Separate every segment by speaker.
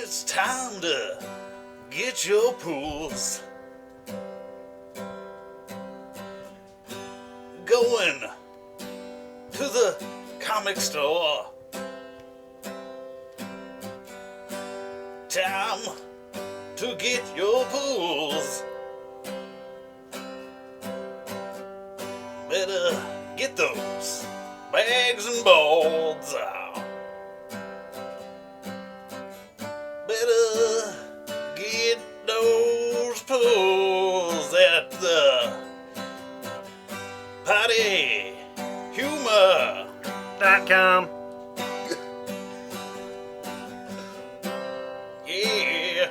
Speaker 1: It's time to get your pulls. Going to the comic store. Time to get your pulls. Better get those bags and boards out. Better get those pulls at the
Speaker 2: pottyhumor.com.
Speaker 1: Yeah.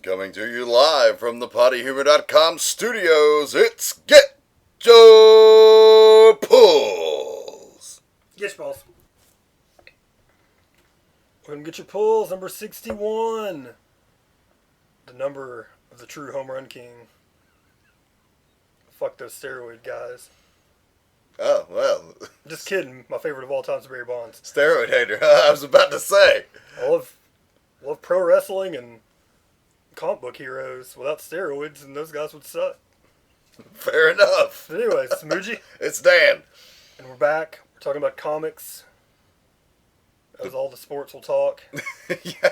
Speaker 3: Coming to you live from the pottyhumor.com studios, it's Getchyapulls.
Speaker 2: Getchyapulls. We're going to get your pulls, number 61. The number of the true home run king. Fuck those steroid guys.
Speaker 3: Oh, well.
Speaker 2: Just kidding. My favorite of all time is Barry Bonds.
Speaker 3: Steroid hater. I was about to say.
Speaker 2: I love pro wrestling and comic book heroes without steroids, and those guys would suck.
Speaker 3: Fair enough.
Speaker 2: But anyways, it's Muji.
Speaker 3: It's Dan.
Speaker 2: And we're back. We're talking about comics. As all the sports will talk.
Speaker 3: Yeah.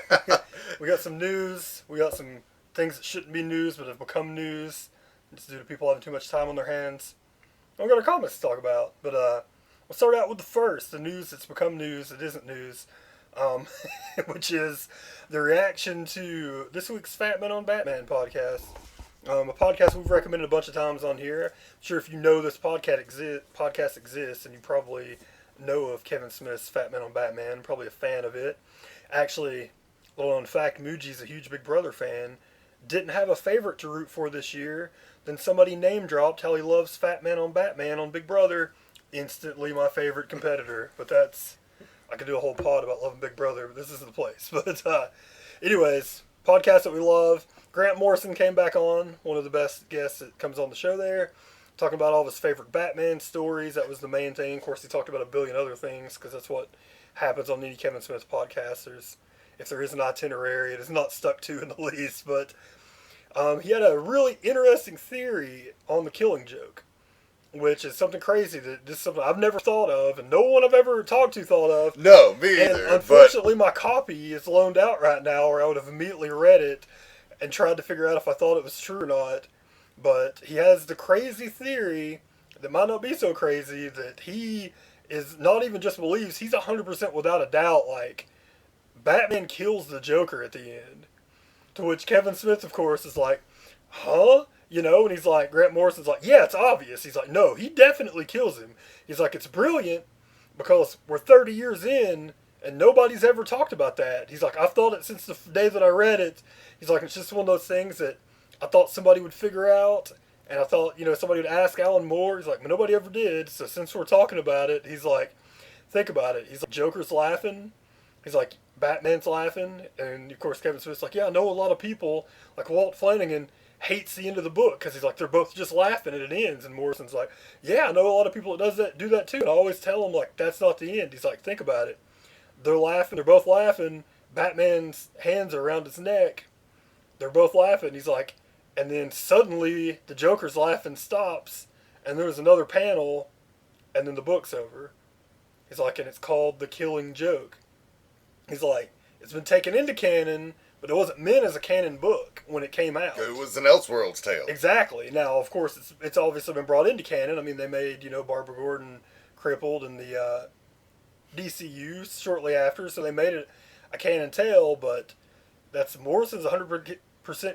Speaker 2: We got some news. We got some things that shouldn't be news but have become news. Just due to people having too much time on their hands. And we got our comics to talk about. But we'll start out with the first. The news that's become news. It isn't news. Which is the reaction to this week's Fat Man on Batman podcast. A podcast we've recommended a bunch of times on here. I'm sure if you know this podcast exists, and you probably know of Kevin Smith's Fat Man on Batman, probably a fan of it. Actually, little known fact, Muji's a huge Big Brother fan. Didn't have a favorite to root for this year. Then somebody name dropped how he loves Fat Man on Batman on Big Brother. Instantly my favorite competitor. But that's... I could do a whole pod about loving Big Brother, but this is the place. But anyways, podcast that we love. Grant Morrison came back on, one of the best guests that comes on the show there, talking about all of his favorite Batman stories. That was the main thing. Of course, he talked about a billion other things, because that's what happens on any Kevin Smith podcast. If there is an itinerary, it is not stuck to in the least. But he had a really interesting theory on the Killing Joke, which is something crazy, that just something I've never thought of, and no one I've ever talked to thought of.
Speaker 3: No, me either.
Speaker 2: And unfortunately, my copy is loaned out right now, or I would have immediately read it and tried to figure out if I thought it was true or not. But he has the crazy theory that might not be so crazy, that he is not even just believes, he's 100% without a doubt, like, Batman kills the Joker at the end. To which Kevin Smith, of course, is like, huh? You know, and he's like, Grant Morrison's like, yeah, it's obvious. He's like, no, he definitely kills him. He's like, it's brilliant because we're 30 years in and nobody's ever talked about that. He's like, I've thought it since the day that I read it. He's like, it's just one of those things that I thought somebody would figure out. And I thought, somebody would ask Alan Moore. He's like, but nobody ever did. So since we're talking about it, he's like, think about it. He's like, Joker's laughing. He's like, Batman's laughing. And of course, Kevin Smith's like, yeah, I know a lot of people, like Walt Flanagan, hates the end of the book because he's like, they're both just laughing and it ends. And Morrison's like, yeah, I know a lot of people that do that too. And I always tell them, like, that's not the end. He's like, think about it. They're laughing. They're both laughing. Batman's hands are around his neck. They're both laughing. He's like, and then suddenly the Joker's laughing stops, and there's another panel, and then the book's over. He's like, and it's called The Killing Joke. He's like, it's been taken into canon, but it wasn't meant as a canon book when it came out.
Speaker 3: It was an Elseworlds tale.
Speaker 2: Exactly. Now, of course, it's obviously been brought into canon. I mean, they made, Barbara Gordon crippled in the DCU shortly after, so they made it a canon tale, but that's Morrison's 100%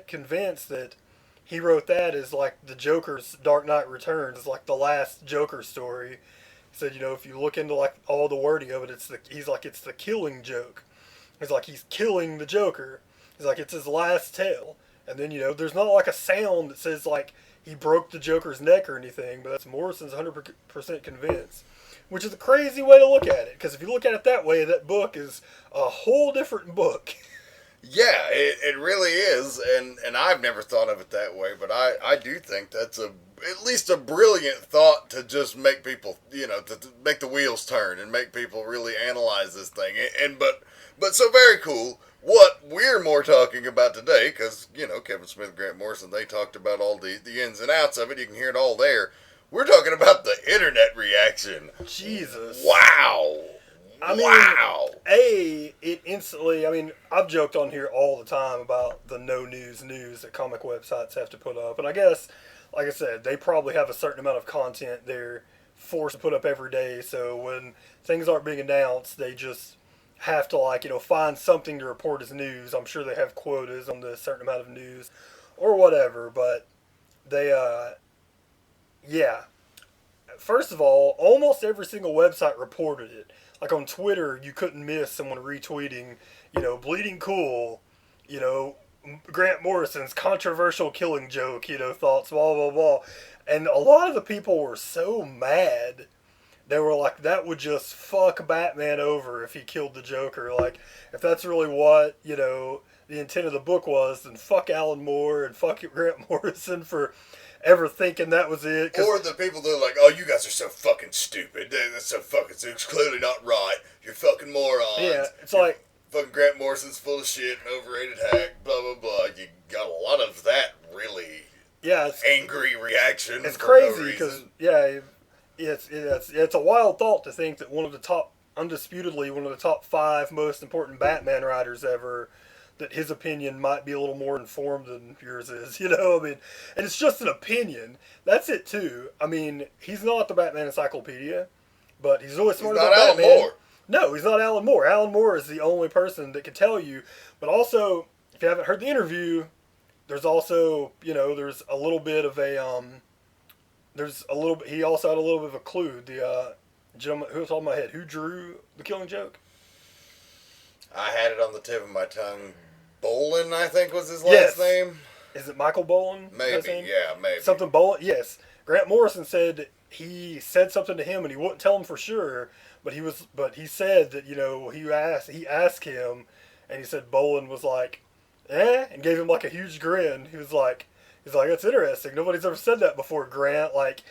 Speaker 2: convinced that he wrote that as like the Joker's Dark Knight Returns. It's like the last Joker story. He said, if you look into like all the wording of it, it's the Killing Joke. He's like, he's killing the Joker. He's like, it's his last tale. And then, there's not like a sound that says like he broke the Joker's neck or anything, but that's Morrison's 100% convinced. Which is a crazy way to look at it, because if you look at it that way, that book is a whole different book.
Speaker 3: Yeah, it really is, and I've never thought of it that way, but I do think that's a at least a brilliant thought to just make people, to make the wheels turn and make people really analyze this thing. But so very cool. What we're more talking about today, because, Kevin Smith and Grant Morrison, they talked about all the ins and outs of it. You can hear it all there. We're talking about the internet reaction.
Speaker 2: Jesus.
Speaker 3: Wow. Wow.
Speaker 2: It instantly, I've joked on here all the time about the no news that comic websites have to put up. And I guess, like I said, they probably have a certain amount of content they're forced to put up every day. So when things aren't being announced, they just have to, find something to report as news. I'm sure they have quotas on the certain amount of news or whatever. But they, yeah. First of all, almost every single website reported it. Like on Twitter, you couldn't miss someone retweeting, bleeding cool, Grant Morrison's controversial killing joke, thoughts, blah, blah, blah. And a lot of the people were so mad. They were like, that would just fuck Batman over if he killed the Joker. Like, if that's really what, the intent of the book was, then fuck Alan Moore and fuck Grant Morrison for ever thinking that was it.
Speaker 3: Or the people that are like, oh, you guys are so fucking stupid. That's so fucking, it's clearly not right. You're fucking morons.
Speaker 2: Yeah, it's like,
Speaker 3: fucking Grant Morrison's full of shit and overrated hack, blah, blah, blah. You got a lot of that really angry reaction.
Speaker 2: It's crazy because, it's a wild thought to think that undisputedly one of the top 5 most important Batman writers ever, that his opinion might be a little more informed than yours is, and it's just an opinion. That's it too. He's not the Batman Encyclopedia, but he's really smart about Batman.
Speaker 3: Alan Moore.
Speaker 2: No, he's not Alan Moore. Alan Moore is the only person that can tell you. But also, if you haven't heard the interview, there's also, there's a little bit of he also had a little bit of a clue. The gentleman who was on my head, who drew the Killing Joke?
Speaker 3: I had it on the tip of my tongue. Bolin, I think, was his last name.
Speaker 2: Is it Michael Bolin?
Speaker 3: Maybe, yeah, maybe.
Speaker 2: Something Bolin? Yes. Grant Morrison said he said something to him and he wouldn't tell him for sure, but he said that, he asked him and he said Bolin was like, and gave him like a huge grin. He's like, that's interesting. Nobody's ever said that before, Grant. Like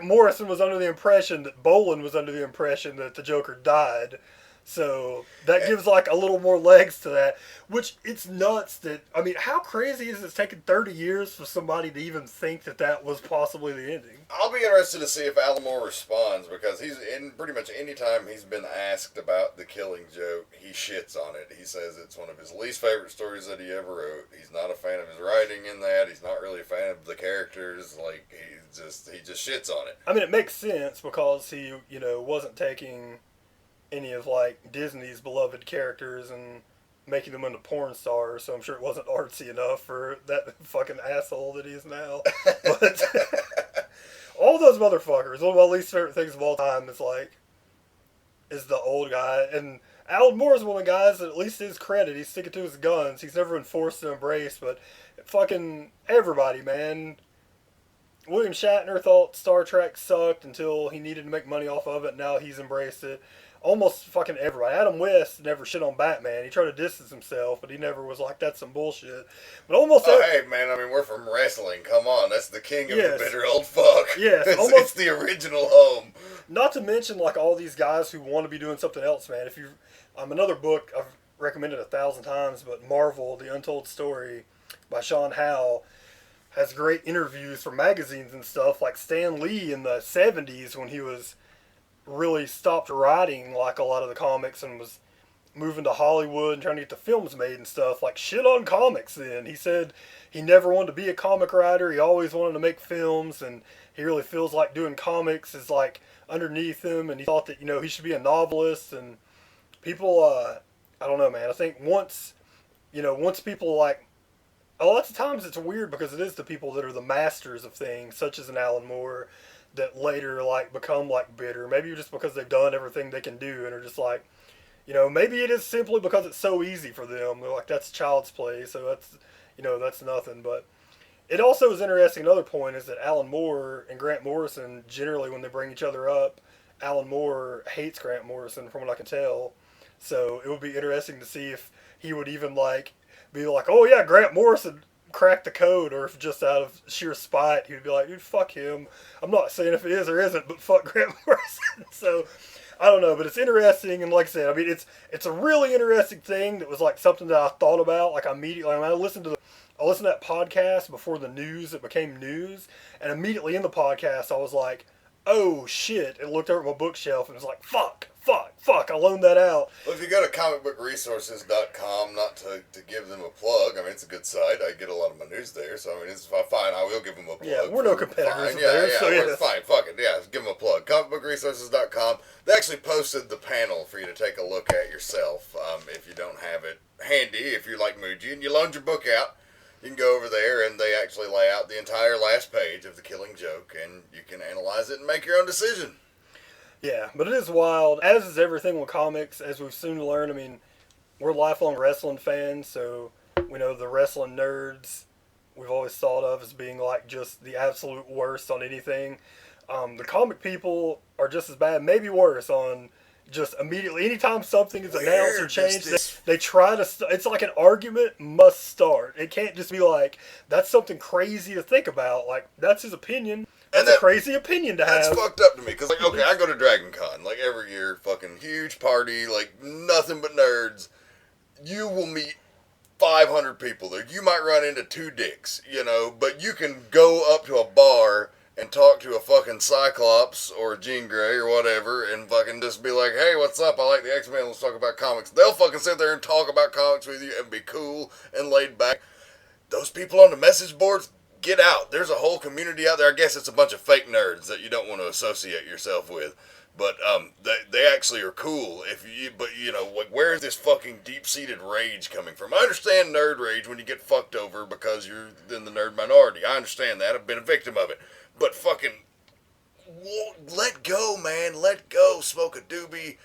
Speaker 2: Morrison was under the impression that Bolin was under the impression that the Joker died. So that gives like a little more legs to that, which it's nuts that, how crazy is it? It's taken 30 years for somebody to even think that was possibly the ending.
Speaker 3: I'll be interested to see if Alan Moore responds, because he's in pretty much any time he's been asked about the Killing Joke, he shits on it. He says it's one of his least favorite stories that he ever wrote. He's not a fan of his writing in that. He's not really a fan of the characters. Like, he just shits on it.
Speaker 2: It makes sense because he, wasn't taking any of like Disney's beloved characters and making them into porn stars, so I'm sure it wasn't artsy enough for that fucking asshole that he is now. But all those motherfuckers, one of my least favorite things of all time is the old guy. And Alan Moore is one of the guys that, at least to his credit, he's sticking to his guns. He's never been forced to embrace, but fucking everybody, man. William Shatner thought Star Trek sucked until he needed to make money off of it. Now he's embraced it. Almost fucking everybody. Adam West never shit on Batman. He tried to distance himself, but he never was like, that's some bullshit. But almost
Speaker 3: hey man, we're from wrestling. Come on, that's the king of the bitter old fuck.
Speaker 2: Yes,
Speaker 3: it's the original home.
Speaker 2: Not to mention like all these guys who want to be doing something else, man. If you, another book I've recommended 1,000 times, but Marvel: The Untold Story by Sean Howe has great interviews from magazines and stuff. Like Stan Lee in the 70s when he was really stopped writing like a lot of the comics and was moving to Hollywood and trying to get the films made and stuff, like shit on comics then. He said he never wanted to be a comic writer. He always wanted to make films, and he really feels like doing comics is like underneath him, and he thought that, he should be a novelist. And people, I don't know, man. I think once people like, a lot of times it's weird because it is the people that are the masters of things, such as an Alan Moore, that later like become like bitter. Maybe just because they've done everything they can do and are just like, maybe it is simply because it's so easy for them. They're like, that's child's play, so that's nothing. But it also is interesting. Another point is that Alan Moore and Grant Morrison, generally when they bring each other up, Alan Moore hates Grant Morrison from what I can tell. So it would be interesting to see if he would even like be like, oh yeah, Grant Morrison crack the code, or if just out of sheer spite, he'd be like, dude, fuck him. I'm not saying if it is or isn't, but fuck Grant Morrison. So, I don't know, but it's interesting, and like I said, I mean, it's a really interesting thing that was like something that I thought about, like immediately. I listened to that podcast before the news, it became news, and immediately in the podcast, I was like, oh shit, and looked over at my bookshelf and was like, fuck, I loaned that out.
Speaker 3: Well, if you go to comicbookresources.com, not to give them a plug, I mean, it's a good site. I get a lot of my news there, so I mean, it's fine. I will give them a plug.
Speaker 2: Yeah, we're no competitors
Speaker 3: fine.
Speaker 2: there,
Speaker 3: Yeah,
Speaker 2: so
Speaker 3: we're fine. Fuck it. Yeah, give them a plug. Comicbookresources.com. They actually posted the panel for you to take a look at yourself if you don't have it handy. If you're like Muji and you loaned your book out, you can go over there and they actually lay out the entire last page of The Killing Joke, and you can analyze it and make your own decision.
Speaker 2: Yeah, but it is wild, as is everything with comics, as we've soon learned. I mean, we're lifelong wrestling fans, so we know the wrestling nerds we've always thought of as being like just the absolute worst on anything. The comic people are just as bad, maybe worse, on just immediately, anytime something is announced or changed, they try to, it's like an argument must start. It can't just be like, that's something crazy to think about. Like, that's his opinion. That's a crazy opinion to have.
Speaker 3: That's fucked up to me, because, like, okay, I go to Dragon Con, like, every year, fucking huge party, like, nothing but nerds. You will meet 500 people there. You might run into 2 dicks, you know, but you can go up to a bar and talk to a fucking Cyclops or a Jean Grey or whatever and fucking just be like, hey, what's up? I like the X-Men. Let's talk about comics. They'll fucking sit there and talk about comics with you and be cool and laid back. Those people on the message boards, get out. There's a whole community out there. I guess it's a bunch of fake nerds that you don't want to associate yourself with. But they actually are cool. But you know, like, where is this fucking deep-seated rage coming from? I understand nerd rage when you get fucked over because you're in the nerd minority. I understand that. I've been a victim of it. But fucking let go, man. Let go. Smoke a doobie.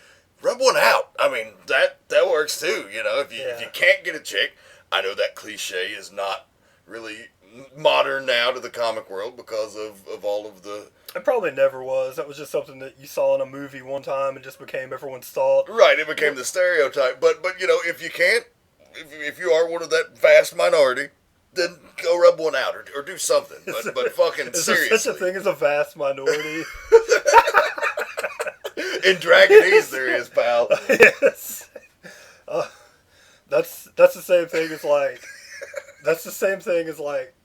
Speaker 3: Rub one out. I mean, that works too. You know, if you can't get a chick, I know that cliche is not really modern now to the comic world because of all of the...
Speaker 2: It probably never was. That was just something that you saw in a movie one time and just became everyone's thought.
Speaker 3: Right, it became the stereotype. But you know, if you can't, if you are one of that vast minority, then go rub one out or do something. But fucking seriously.
Speaker 2: Is there such a thing as a vast minority?
Speaker 3: In Dragonese there is, pal.
Speaker 2: Yes. That's the same thing as like... That's the same thing as like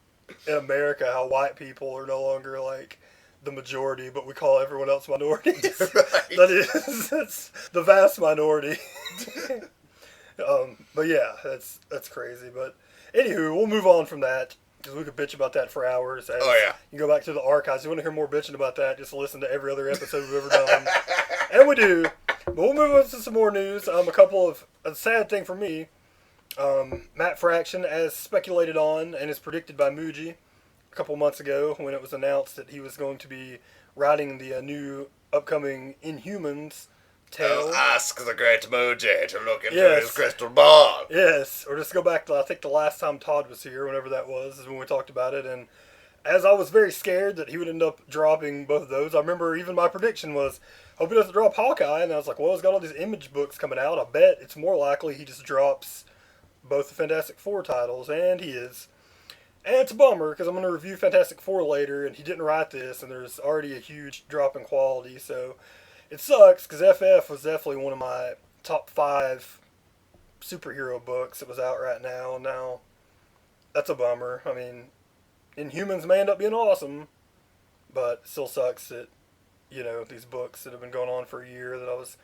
Speaker 2: in America, how white people are no longer like the majority, but we call everyone else minorities.
Speaker 3: Right.
Speaker 2: That's the vast minority. But yeah, that's crazy. But anywho, we'll move on from that because we could bitch about that for hours.
Speaker 3: Oh yeah.
Speaker 2: You go back to the archives. You want to hear more bitching about that? Just listen to every other episode we've ever done, and we do. But we'll move on to some more news. A sad thing for me. Matt Fraction, as speculated on and as predicted by Muji a couple months ago when it was announced that he was going to be writing the new upcoming Inhumans tale.
Speaker 3: Ask the great Muji to look into his crystal ball.
Speaker 2: Yes, or just go back to, I think the last time Todd was here, whenever that was, is when we talked about it. And as I was very scared that he would end up dropping both of those, I remember even my prediction was, hope he doesn't drop Hawkeye. And I was like, well, he's got all these Image books coming out. I bet it's more likely he just drops both the Fantastic Four titles, and he is. And it's a bummer, because I'm going to review Fantastic Four later, and he didn't write this, and there's already a huge drop in quality, so it sucks, because FF was definitely one of my top 5 superhero books that was out right now, and now that's a bummer. I mean, Inhumans may end up being awesome, but it still sucks that, you know, these books that have been going on for a year that I was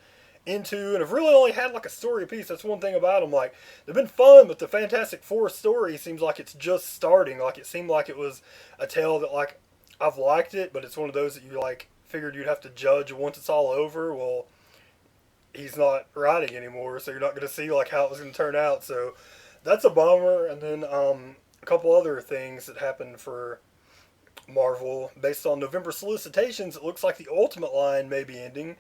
Speaker 2: into and have really only had like a story piece. That's one thing about them. Like, they've been fun, but the Fantastic Four story seems like it's just starting. Like, it seemed like it was a tale that, like, I've liked it, but it's one of those that you, like, figured you'd have to judge once it's all over. Well, he's not writing anymore, so you're not going to see, like, how it was going to turn out. So that's a bummer. And then a couple other things that happened for Marvel. Based on November solicitations, it looks like the Ultimate line may be ending.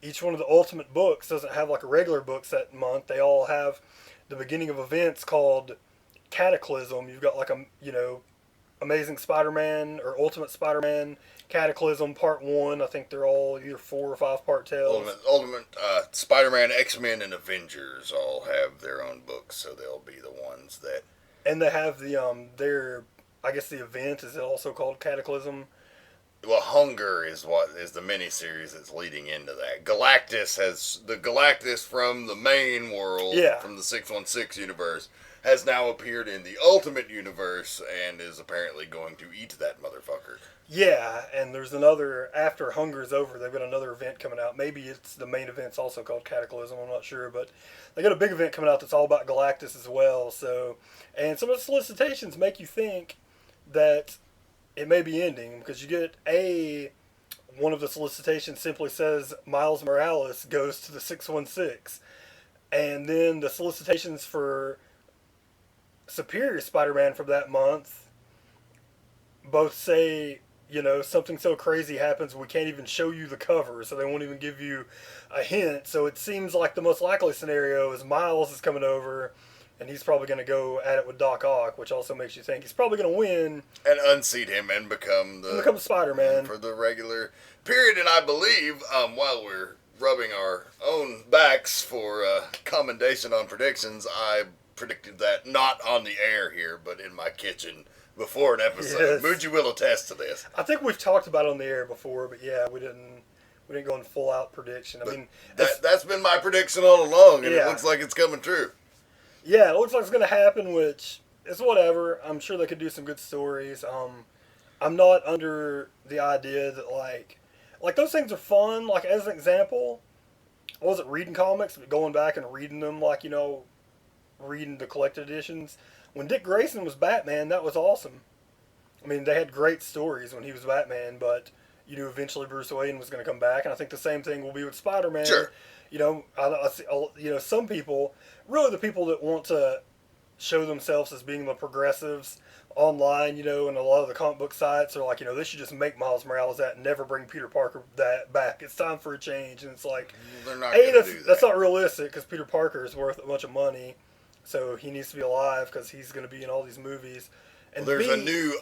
Speaker 2: Each one of the Ultimate books doesn't have like a regular books that month. They all have the beginning of events called Cataclysm. You've got like Amazing Spider-Man or Ultimate Spider-Man, Cataclysm Part 1. I think they're all either 4 or 5 part tales.
Speaker 3: Ultimate Spider-Man, X-Men, and Avengers all have their own books, so they'll be the ones that
Speaker 2: And they have their, I guess the event is also called Cataclysm.
Speaker 3: Well, Hunger is what is the miniseries that's leading into that. Galactus from the main world, from the 616 universe, has now appeared in the Ultimate Universe and is apparently going to eat that motherfucker.
Speaker 2: Yeah, and there's another, after Hunger's over, they've got another event coming out. Maybe it's the main event's also called Cataclysm, I'm not sure, but they got a big event coming out that's all about Galactus as well. So, and some of the solicitations make you think that it may be ending, because you get one of the solicitations simply says Miles Morales goes to the 616, and then the solicitations for Superior Spider-Man from that month both say, something so crazy happens we can't even show you the cover, so they won't even give you a hint. So it seems like the most likely scenario is Miles is coming over, and he's probably going to go at it with Doc Ock, which also makes you think he's probably going to win
Speaker 3: and unseat him and become
Speaker 2: Spider-Man
Speaker 3: for the regular period. And I believe, while we're rubbing our own backs for commendation on predictions, I predicted that not on the air here, but in my kitchen before an episode. Yes. Muji will attest to this.
Speaker 2: I think we've talked about it on the air before, but yeah, we didn't go in full out prediction. I mean,
Speaker 3: that's been my prediction all along, and it looks like it's coming true.
Speaker 2: Yeah, it looks like it's going to happen, which is whatever. I'm sure they could do some good stories. I'm not under the idea that, like those things are fun. Like, as an example, I wasn't reading comics, but going back and reading them, reading the collected editions. When Dick Grayson was Batman, that was awesome. I mean, they had great stories when he was Batman, but you knew eventually Bruce Wayne was going to come back, and I think the same thing will be with Spider-Man.
Speaker 3: Sure.
Speaker 2: Some people, really the people that want to show themselves as being the progressives online, and a lot of the comic book sites are like, they should just make Miles Morales that and never bring Peter Parker that back. It's time for a change. And it's like,
Speaker 3: they're not going to do that.
Speaker 2: That's not realistic, because Peter Parker is worth a bunch of money, so he needs to be alive because he's going to be in all these movies. And
Speaker 3: there's a new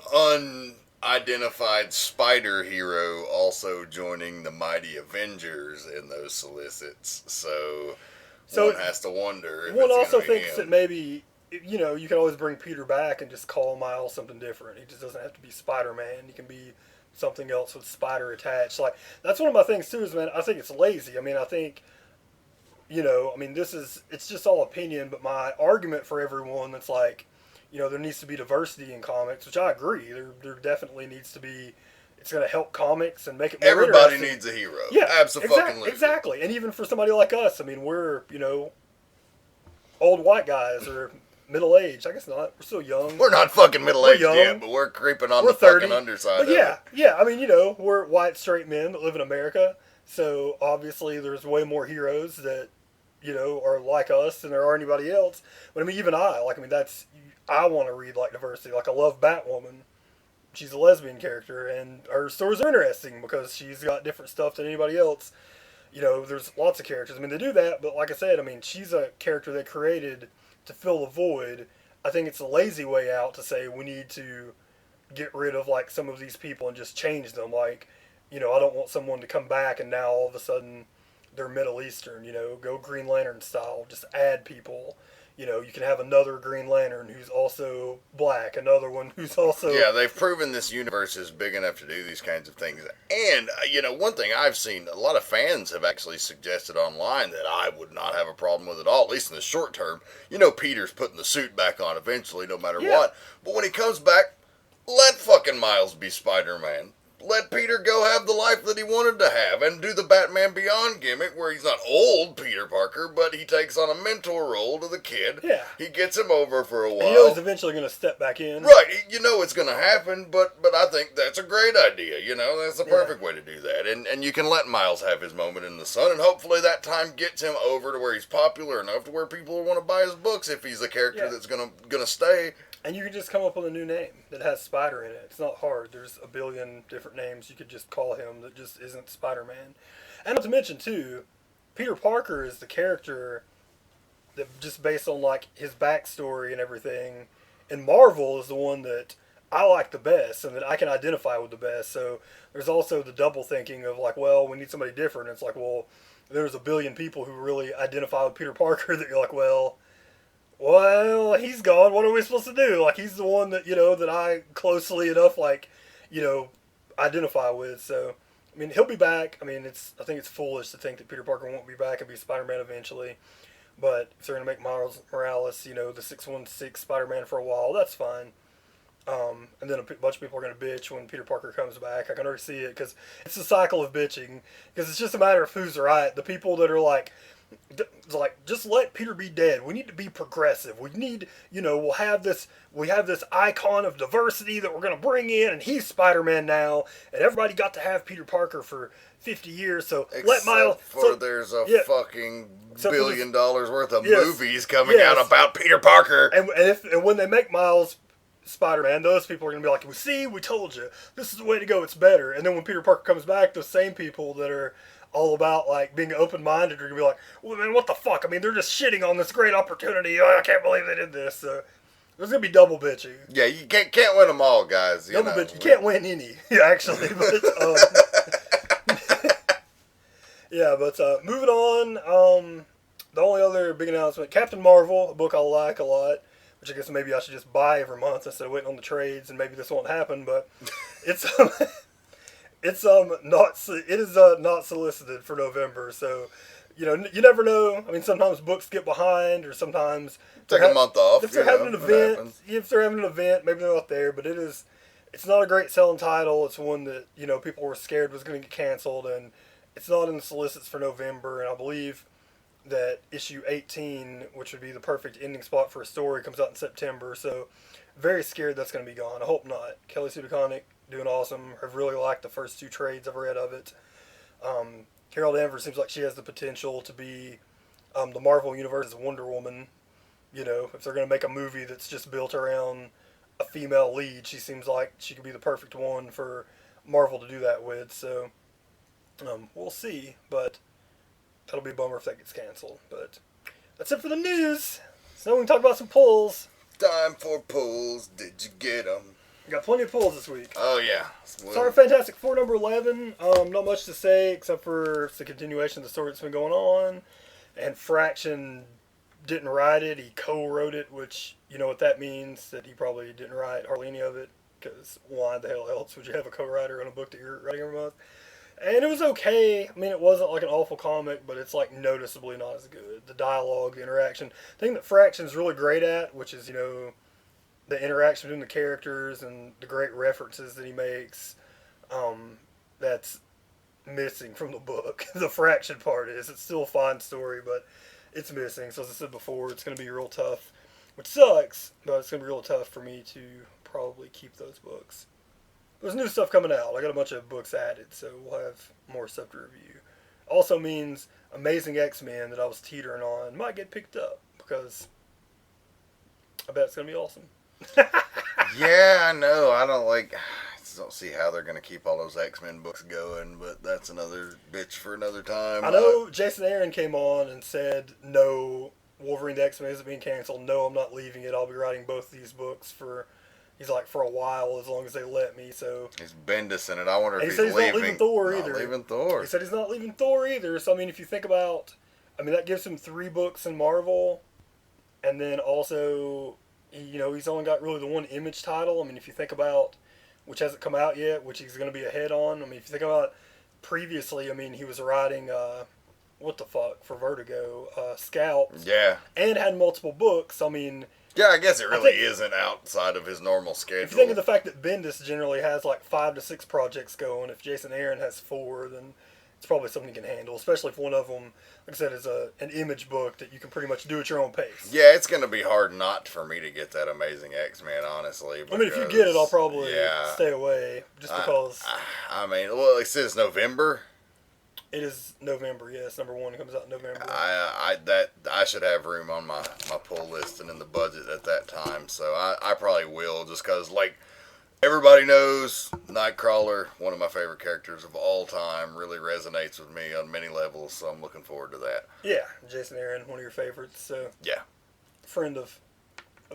Speaker 3: unidentified spider hero also joining the Mighty Avengers in those solicits. So one has to wonder if
Speaker 2: one
Speaker 3: it's
Speaker 2: also
Speaker 3: gonna be
Speaker 2: thinks
Speaker 3: him.
Speaker 2: that maybe, you can always bring Peter back and just call Miles something different. He just doesn't have to be Spider-Man. He can be something else with spider attached. Like, that's one of my things too, is, man, I think it's lazy. I mean, I think, it's just all opinion, but my argument for everyone that's like, there needs to be diversity in comics, which I agree. There definitely needs to be. It's going to help comics and make it more
Speaker 3: Everybody
Speaker 2: interesting.
Speaker 3: needs a hero.
Speaker 2: Yeah,
Speaker 3: absolutely.
Speaker 2: Exactly. And even for somebody like us, I mean, we're, old white guys or middle-aged. I guess not. We're still young.
Speaker 3: We're not fucking middle-aged yet, but we're creeping on the 30. Fucking underside.
Speaker 2: But yeah. I mean, we're white, straight men that live in America. So obviously there's way more heroes that, are like us than there are anybody else. But I mean, even I want to read diversity. Like, I love Batwoman. She's a lesbian character, and her stories are interesting because she's got different stuff than anybody else. There's lots of characters. I mean, they do that, but like I said, I mean, she's a character they created to fill the void. I think it's a lazy way out to say we need to get rid of, some of these people and just change them. I don't want someone to come back and now all of a sudden they're Middle Eastern, go Green Lantern style. Just add people. You can have another Green Lantern who's also black, another one who's also...
Speaker 3: Yeah, they've proven this universe is big enough to do these kinds of things. And, one thing I've seen, a lot of fans have actually suggested online that I would not have a problem with at all, at least in the short term. Peter's putting the suit back on eventually, no matter what. But when he comes back, let fucking Miles be Spider-Man. Let Peter go have the life that he wanted to have and do the Batman Beyond gimmick where he's not old Peter Parker, but he takes on a mentor role to the kid.
Speaker 2: Yeah.
Speaker 3: He gets him over for a while.
Speaker 2: And he's eventually going to step back in.
Speaker 3: Right. It's going to happen, but I think that's a great idea. That's the perfect way to do that. And you can let Miles have his moment in the sun, and hopefully that time gets him over to where he's popular enough to where people want to buy his books if he's the character that's going to stay.
Speaker 2: And you can just come up with a new name that has Spider in it. It's not hard. There's a billion different names you could just call him that just isn't Spider-Man. And not to mention, too, Peter Parker is the character that, just based on, his backstory and everything, and Marvel is the one that I like the best and that I can identify with the best. So there's also the double thinking of, we need somebody different. It's there's a billion people who really identify with Peter Parker that you're like, well, he's gone, what are we supposed to do? Like, he's the one that, that I closely enough, identify with. So, I mean, he'll be back. I mean, I think it's foolish to think that Peter Parker won't be back and be Spider-Man eventually. But if they're going to make Miles Morales, the 616 Spider-Man for a while, that's fine. And then a bunch of people are going to bitch when Peter Parker comes back. I can already see it because it's a cycle of bitching. Because it's just a matter of who's right. The people that are like, just let Peter be dead. We need to be progressive. We need, we have this icon of diversity that we're going to bring in, and he's Spider-Man now, and everybody got to have Peter Parker for 50 years, so let Miles...
Speaker 3: there's a fucking $1 billion worth of movies coming out about Peter Parker.
Speaker 2: And when they make Miles Spider-Man, those people are going to be like, see, we told you. This is the way to go. It's better. And then when Peter Parker comes back, those same people that are all about like being open-minded are going to be like, well, man, what the fuck? I mean, they're just shitting on this great opportunity. Oh, I can't believe they did this. So there's going to be double bitching.
Speaker 3: Yeah, you can't win them all, guys.
Speaker 2: Double bitching. You can't win any, actually. But, yeah, but moving on, the only other big announcement, Captain Marvel, a book I like a lot, which I guess maybe I should just buy every month instead of waiting on the trades, and maybe this won't happen, but it's not solicited for November, so you never know. I mean, sometimes books get behind, or sometimes
Speaker 3: take a month off.
Speaker 2: If they're having an event, maybe they're not there. But it's not a great selling title. It's one that people were scared was going to get canceled, and it's not in the solicits for November. And I believe that issue 18, which would be the perfect ending spot for a story, comes out in September. So very scared that's going to be gone. I hope not. Kelly Sue DeConnick doing awesome. I've really liked the first 2 trades I've read of it. Carol Danvers seems like she has the potential to be the Marvel Universe's Wonder Woman. If they're going to make a movie that's just built around a female lead, she seems like she could be the perfect one for Marvel to do that with. So we'll see, but that'll be a bummer if that gets canceled. But that's it for the news. So we can talk about some pulls.
Speaker 3: Time for pulls. Did you get them?
Speaker 2: Got plenty of pulls this week.
Speaker 3: Oh, yeah.
Speaker 2: Sorry, Fantastic Four number 11. Not much to say except for it's a continuation of the story that's been going on. And Fraction didn't write it. He co-wrote it, which, you know what that means, that he probably didn't write hardly any of it. Because why the hell else would you have a co-writer on a book that you're writing every month? And it was okay. I mean, it wasn't like an awful comic, but it's like noticeably not as good. The dialogue, the interaction. The thing that Fraction's really great at, which is, the interaction between the characters and the great references that he makes, that's missing from the book. The Fraction part is. It's still a fine story, but it's missing. So as I said before, it's going to be real tough, which sucks, but it's going to be real tough for me to probably keep those books. There's new stuff coming out. I got a bunch of books added, so we'll have more stuff to review. Also means Amazing X-Men that I was teetering on might get picked up, because I bet it's going to be awesome.
Speaker 3: Yeah, I know. I don't see how they're going to keep all those X-Men books going, but that's another bitch for another time.
Speaker 2: I know Jason Aaron came on and said, no, Wolverine the X-Men isn't being canceled. No, I'm not leaving it. I'll be writing both these books for a while, as long as they let me. So
Speaker 3: he's Bendis in it. I wonder if he's
Speaker 2: leaving. He said he's not leaving Thor either.
Speaker 3: Not leaving Thor.
Speaker 2: He said he's not leaving Thor either. So, I mean, if you think about, that gives him 3 books in Marvel, and then also, he's only got really the one Image title. I mean, if you think about, which hasn't come out yet, which he's going to be ahead on. I mean, if you think about previously, he was writing, for Vertigo, Scalp.
Speaker 3: Yeah.
Speaker 2: And had multiple books.
Speaker 3: Yeah, I guess it really isn't outside of his normal schedule.
Speaker 2: If you think of the fact that Bendis generally has like 5 to 6 projects going, if Jason Aaron has 4, then it's probably something he can handle, especially if one of them, like I said, is an Image book that you can pretty much do at your own pace.
Speaker 3: Yeah, it's going to be hard not for me to get that Amazing X-Men, honestly.
Speaker 2: Because, if you get it, I'll probably stay away, just because...
Speaker 3: it says November.
Speaker 2: It is November, yes. Number 1 comes out in November.
Speaker 3: I should have room on my pull list and in the budget at that time, so I probably will, just because, everybody knows Nightcrawler, one of my favorite characters of all time, really resonates with me on many levels, so I'm looking forward to that.
Speaker 2: Yeah, Jason Aaron, one of your favorites, so...
Speaker 3: Yeah.
Speaker 2: Friend of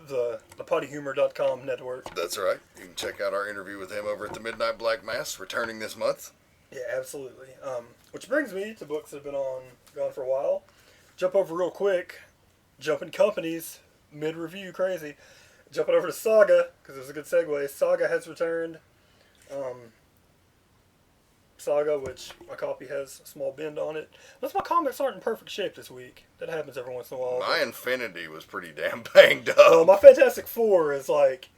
Speaker 2: the pottyhumor.com network.
Speaker 3: That's right. You can check out our interview with him over at the Midnight Black Mass, returning this month.
Speaker 2: Yeah, absolutely. Which brings me to books that have been gone for a while. Jump over real quick. Jumping Companies mid-review, crazy. Jumping over to Saga, because it was a good segue. Saga has returned. Saga, which my copy has a small bend on it. Unless my comics aren't in perfect shape this week. That happens every once in a while.
Speaker 3: My Infinity was pretty damn banged up.
Speaker 2: Well, my Fantastic Four is like,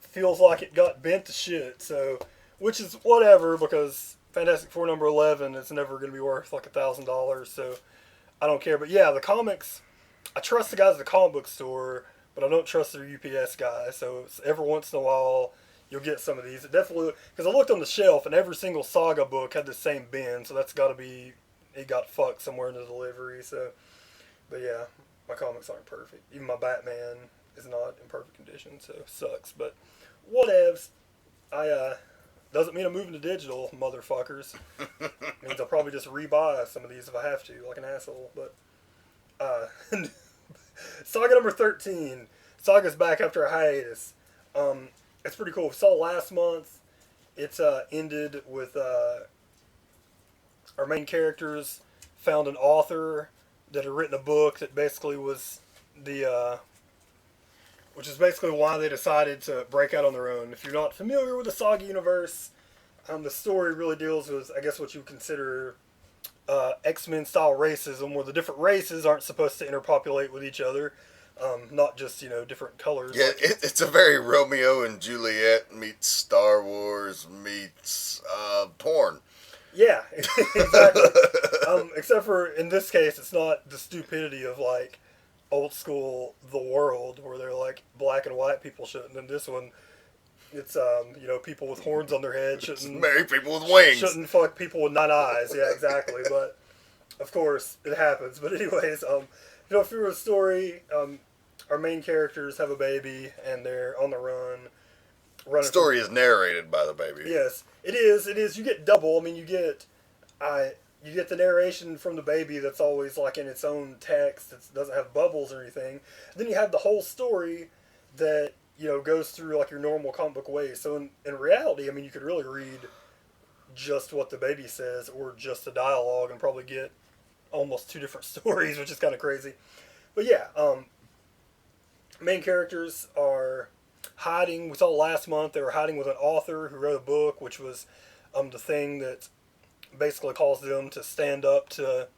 Speaker 2: feels like it got bent to shit, so, which is whatever, because Fantastic Four number 11 is never going to be worth like $1,000, so I don't care. But yeah, the comics, I trust the guys at the comic book store, but I don't trust their UPS guy, so it's every once in a while you'll get some of these. It definitely, because I looked on the shelf and every single Saga book had the same bin, so that's got to be, it got fucked somewhere in the delivery, so, but yeah, my comics aren't perfect. Even my Batman is not in perfect condition, so it sucks, but whatevs. Doesn't mean I'm moving to digital, motherfuckers. Means I'll probably just rebuy some of these if I have to, like an asshole, but, Saga number 13. Saga's back after a hiatus. It's pretty cool. We saw last month. It's ended with our main characters found an author that had written a book that basically was which is basically why they decided to break out on their own. If you're not familiar with the Saga universe, the story really deals with, I guess, what you consider X-Men style racism, where the different races aren't supposed to interpopulate with each other. Not just, different colors.
Speaker 3: Yeah, it's a very Romeo and Juliet meets Star Wars meets porn.
Speaker 2: Yeah, exactly. Except for, in this case, it's not the stupidity of, like, old school The World, where they're, like, black and white people shouldn't. In this one, it's, people with horns on their head shouldn't...
Speaker 3: Marry people with wings.
Speaker 2: Shouldn't fuck people with 9 eyes. Yeah, exactly. But, of course, it happens. But anyways, if you were a story... our main characters have a baby, and they're on the run.
Speaker 3: The story is narrated by the baby.
Speaker 2: Yes, it is. You get double. I mean, you get the narration from the baby that's always like in its own text. It doesn't have bubbles or anything. Then you have the whole story that goes through like your normal comic book ways. So in reality, I mean, you could really read just what the baby says or just the dialogue and probably get almost 2 different stories, which is kind of crazy. But yeah, main characters are hiding. We saw last month they were hiding with an author who wrote a book, which was the thing that basically caused them to stand up to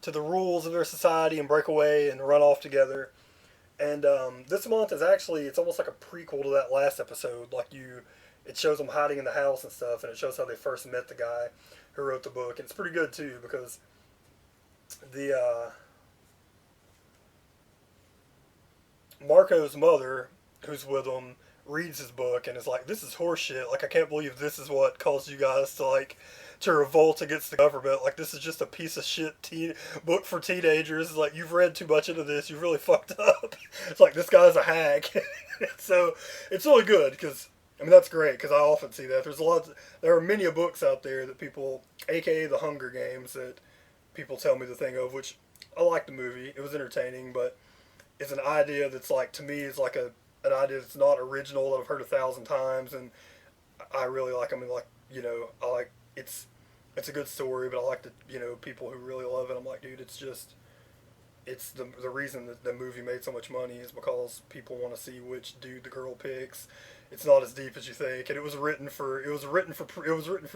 Speaker 2: the rules of their society and break away and run off together. And this month is actually, it's almost like a prequel to that last episode. Like it shows them hiding in the house and stuff, and it shows how they first met the guy who wrote the book. And it's pretty good too, because Marco's mother, who's with him, reads his book and is like, "This is horseshit. Like, I can't believe this is what caused you guys to revolt against the government. Like, this is just a piece of shit book for teenagers. Like, you've read too much into this. You've really fucked up." It's like, this guy's a hack. So it's really good because, I mean, that's great because I often see that. There are many books out there that people, aka the Hunger Games, that people tell me the thing of, which I like the movie. It was entertaining, but it's an idea that's like, to me, is like an idea that's not original, that I've heard 1,000 times, and I really like. I mean, like, I like, it's a good story, but I like the people who really love it. I'm like, dude, it's the reason that the movie made so much money is because people want to see which dude the girl picks. It's not as deep as you think, and it was written for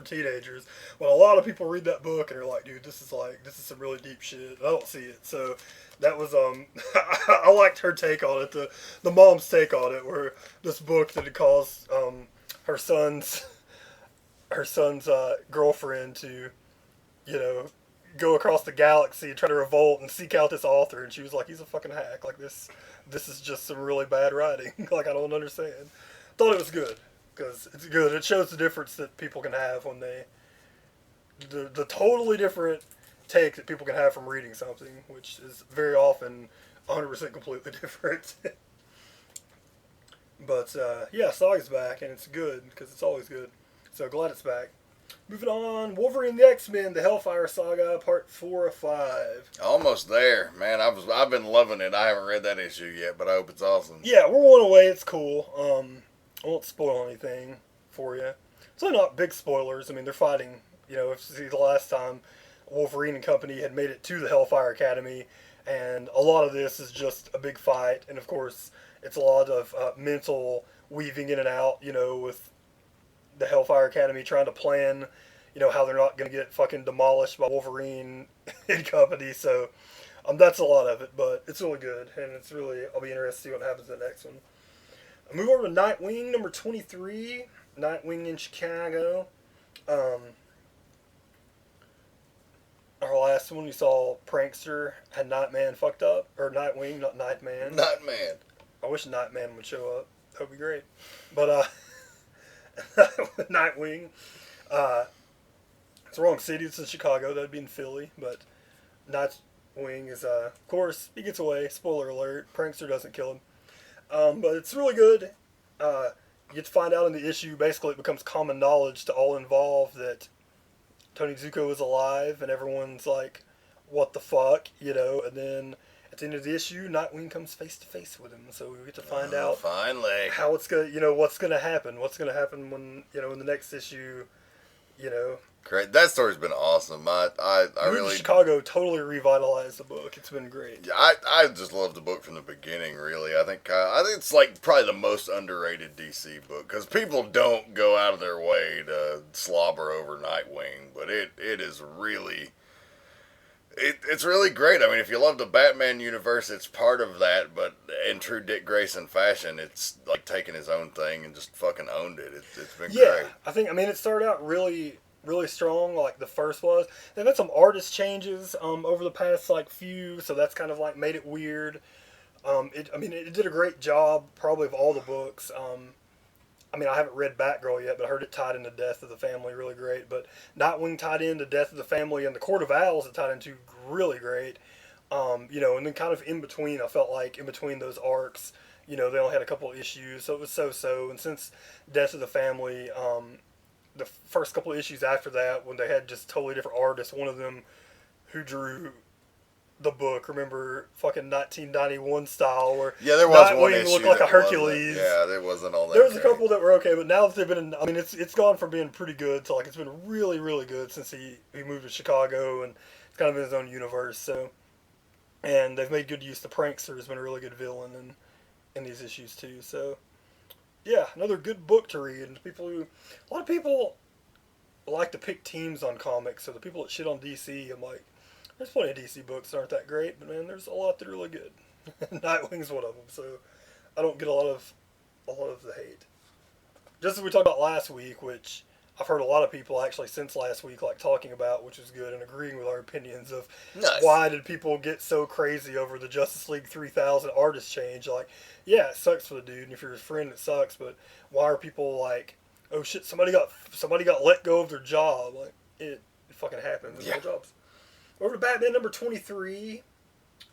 Speaker 2: teenagers. Well, a lot of people read that book and are like, dude, this is some really deep shit. I don't see it. So that was I liked her take on it, the mom's take on it, where this book that had caused her son's girlfriend to go across the galaxy and try to revolt and seek out this author, and she was like, he's a fucking hack. Like, this is just some really bad writing. Like, I don't understand. Thought it was good because it's good. It shows the difference that people can have when the totally different take that people can have from reading something, which is very often 100% completely different. But yeah, Saga's back, and it's good because it's always good. So glad it's back. Moving on, Wolverine and the X-Men, the Hellfire Saga, part 4 of 5.
Speaker 3: Almost there, man. I've been loving it. I haven't read that issue yet, but I hope it's awesome.
Speaker 2: Yeah, we're one away. It's cool. I won't spoil anything for you. It's really not big spoilers. I mean, they're fighting. See, the last time Wolverine and company had made it to the Hellfire Academy, And a lot of this is just a big fight, and of course, it's a lot of mental weaving in and out, with the Hellfire Academy trying to plan, how they're not going to get fucking demolished by Wolverine and company. So that's a lot of it, but it's really good, and I'll be interested to see what happens in the next one. I move over to Nightwing, number 23, Nightwing in Chicago. Our last one, you saw Prankster had Nightman fucked up, or Nightwing, not Nightman.
Speaker 3: Nightman.
Speaker 2: I wish Nightman would show up. That would be great. But, Nightwing, it's the wrong city. It's in Chicago. That'd be in Philly. But Nightwing is, of course, he gets away. Spoiler alert. Prankster doesn't kill him. But it's really good. You get to find out in the issue, basically it becomes common knowledge to all involved that Tony Zuko is alive, and everyone's like, what the fuck, and then at the end of the issue, Nightwing comes face to face with him, so we get to find out
Speaker 3: finally
Speaker 2: how it's gonna, what's gonna happen when, in the next issue,
Speaker 3: Great. That story's been awesome. I really
Speaker 2: Chicago totally revitalized the book. It's been great.
Speaker 3: I just love the book from the beginning. Really, I think it's like probably the most underrated DC book because people don't go out of their way to slobber over Nightwing, but it is really it's really great. I mean, if you love the Batman universe, it's part of that, but in true Dick Grayson fashion, it's like taking his own thing and just fucking owned it. It's been great.
Speaker 2: It started out really strong, like the first was. They've had some artist changes over the past few, so that's kind of made it weird. It did a great job, probably of all the books. I haven't read Batgirl yet, but I heard it tied into Death of the Family really great. But Nightwing tied into Death of the Family, and the Court of Owls it tied into really great. And then kind of in between, I felt like in between those arcs, they only had a couple of issues, so it was so-so. And since Death of the Family, the first couple of issues after that, when they had just totally different artists, one of them who drew the book, remember fucking 1991 style, where
Speaker 3: there was
Speaker 2: Nightwing
Speaker 3: one issue
Speaker 2: looked like a
Speaker 3: that
Speaker 2: Hercules.
Speaker 3: there wasn't all that.
Speaker 2: There was
Speaker 3: great.
Speaker 2: a couple that were okay, but now that they've been in, it's gone from being pretty good to it's been really, really good since he moved to Chicago, and it's kind of in his own universe. So, and they've made good use. The Prankster has been a really good villain in these issues too. So, yeah, another good book to read. And a lot of people like to pick teams on comics. So the people that shit on DC, I'm like, there's plenty of DC books that aren't that great, but man, there's a lot that are really good. Nightwing's one of them, so I don't get a lot of the hate. Just as we talked about last week, which I've heard a lot of people actually since last week talking about, which is good, and agreeing with our opinions of why did people get so crazy over the Justice League 3000 artist change. Yeah, it sucks for the dude, and if you're his friend, it sucks, but why are people oh shit, somebody got let go of their job? It fucking happens in all jobs. Over to Batman number 23.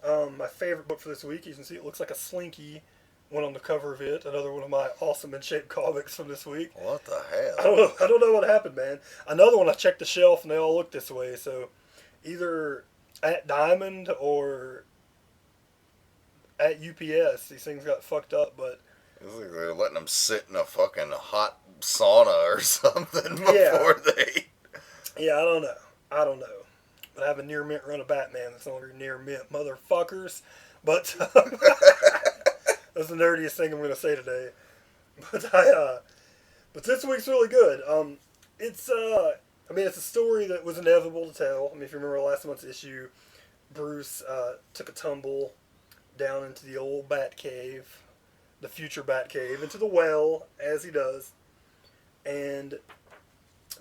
Speaker 2: My favorite book for this week. You can see it looks like a slinky. One on the cover of it. Another one of my awesome and shaped comics from this week.
Speaker 3: What the hell?
Speaker 2: I don't know what happened, man. Another one, I checked the shelf and they all look this way. So either at Diamond or at UPS, these things got fucked up. But
Speaker 3: it's like they're letting them sit in a fucking hot sauna or something before they.
Speaker 2: Yeah, I don't know. But I have a near mint run of Batman that's no longer near mint, motherfuckers. But that's the nerdiest thing I'm going to say today. But this week's really good. It's a story that was inevitable to tell. If you remember last month's issue, Bruce took a tumble down into the old Batcave, the future Batcave, into the well, as he does. And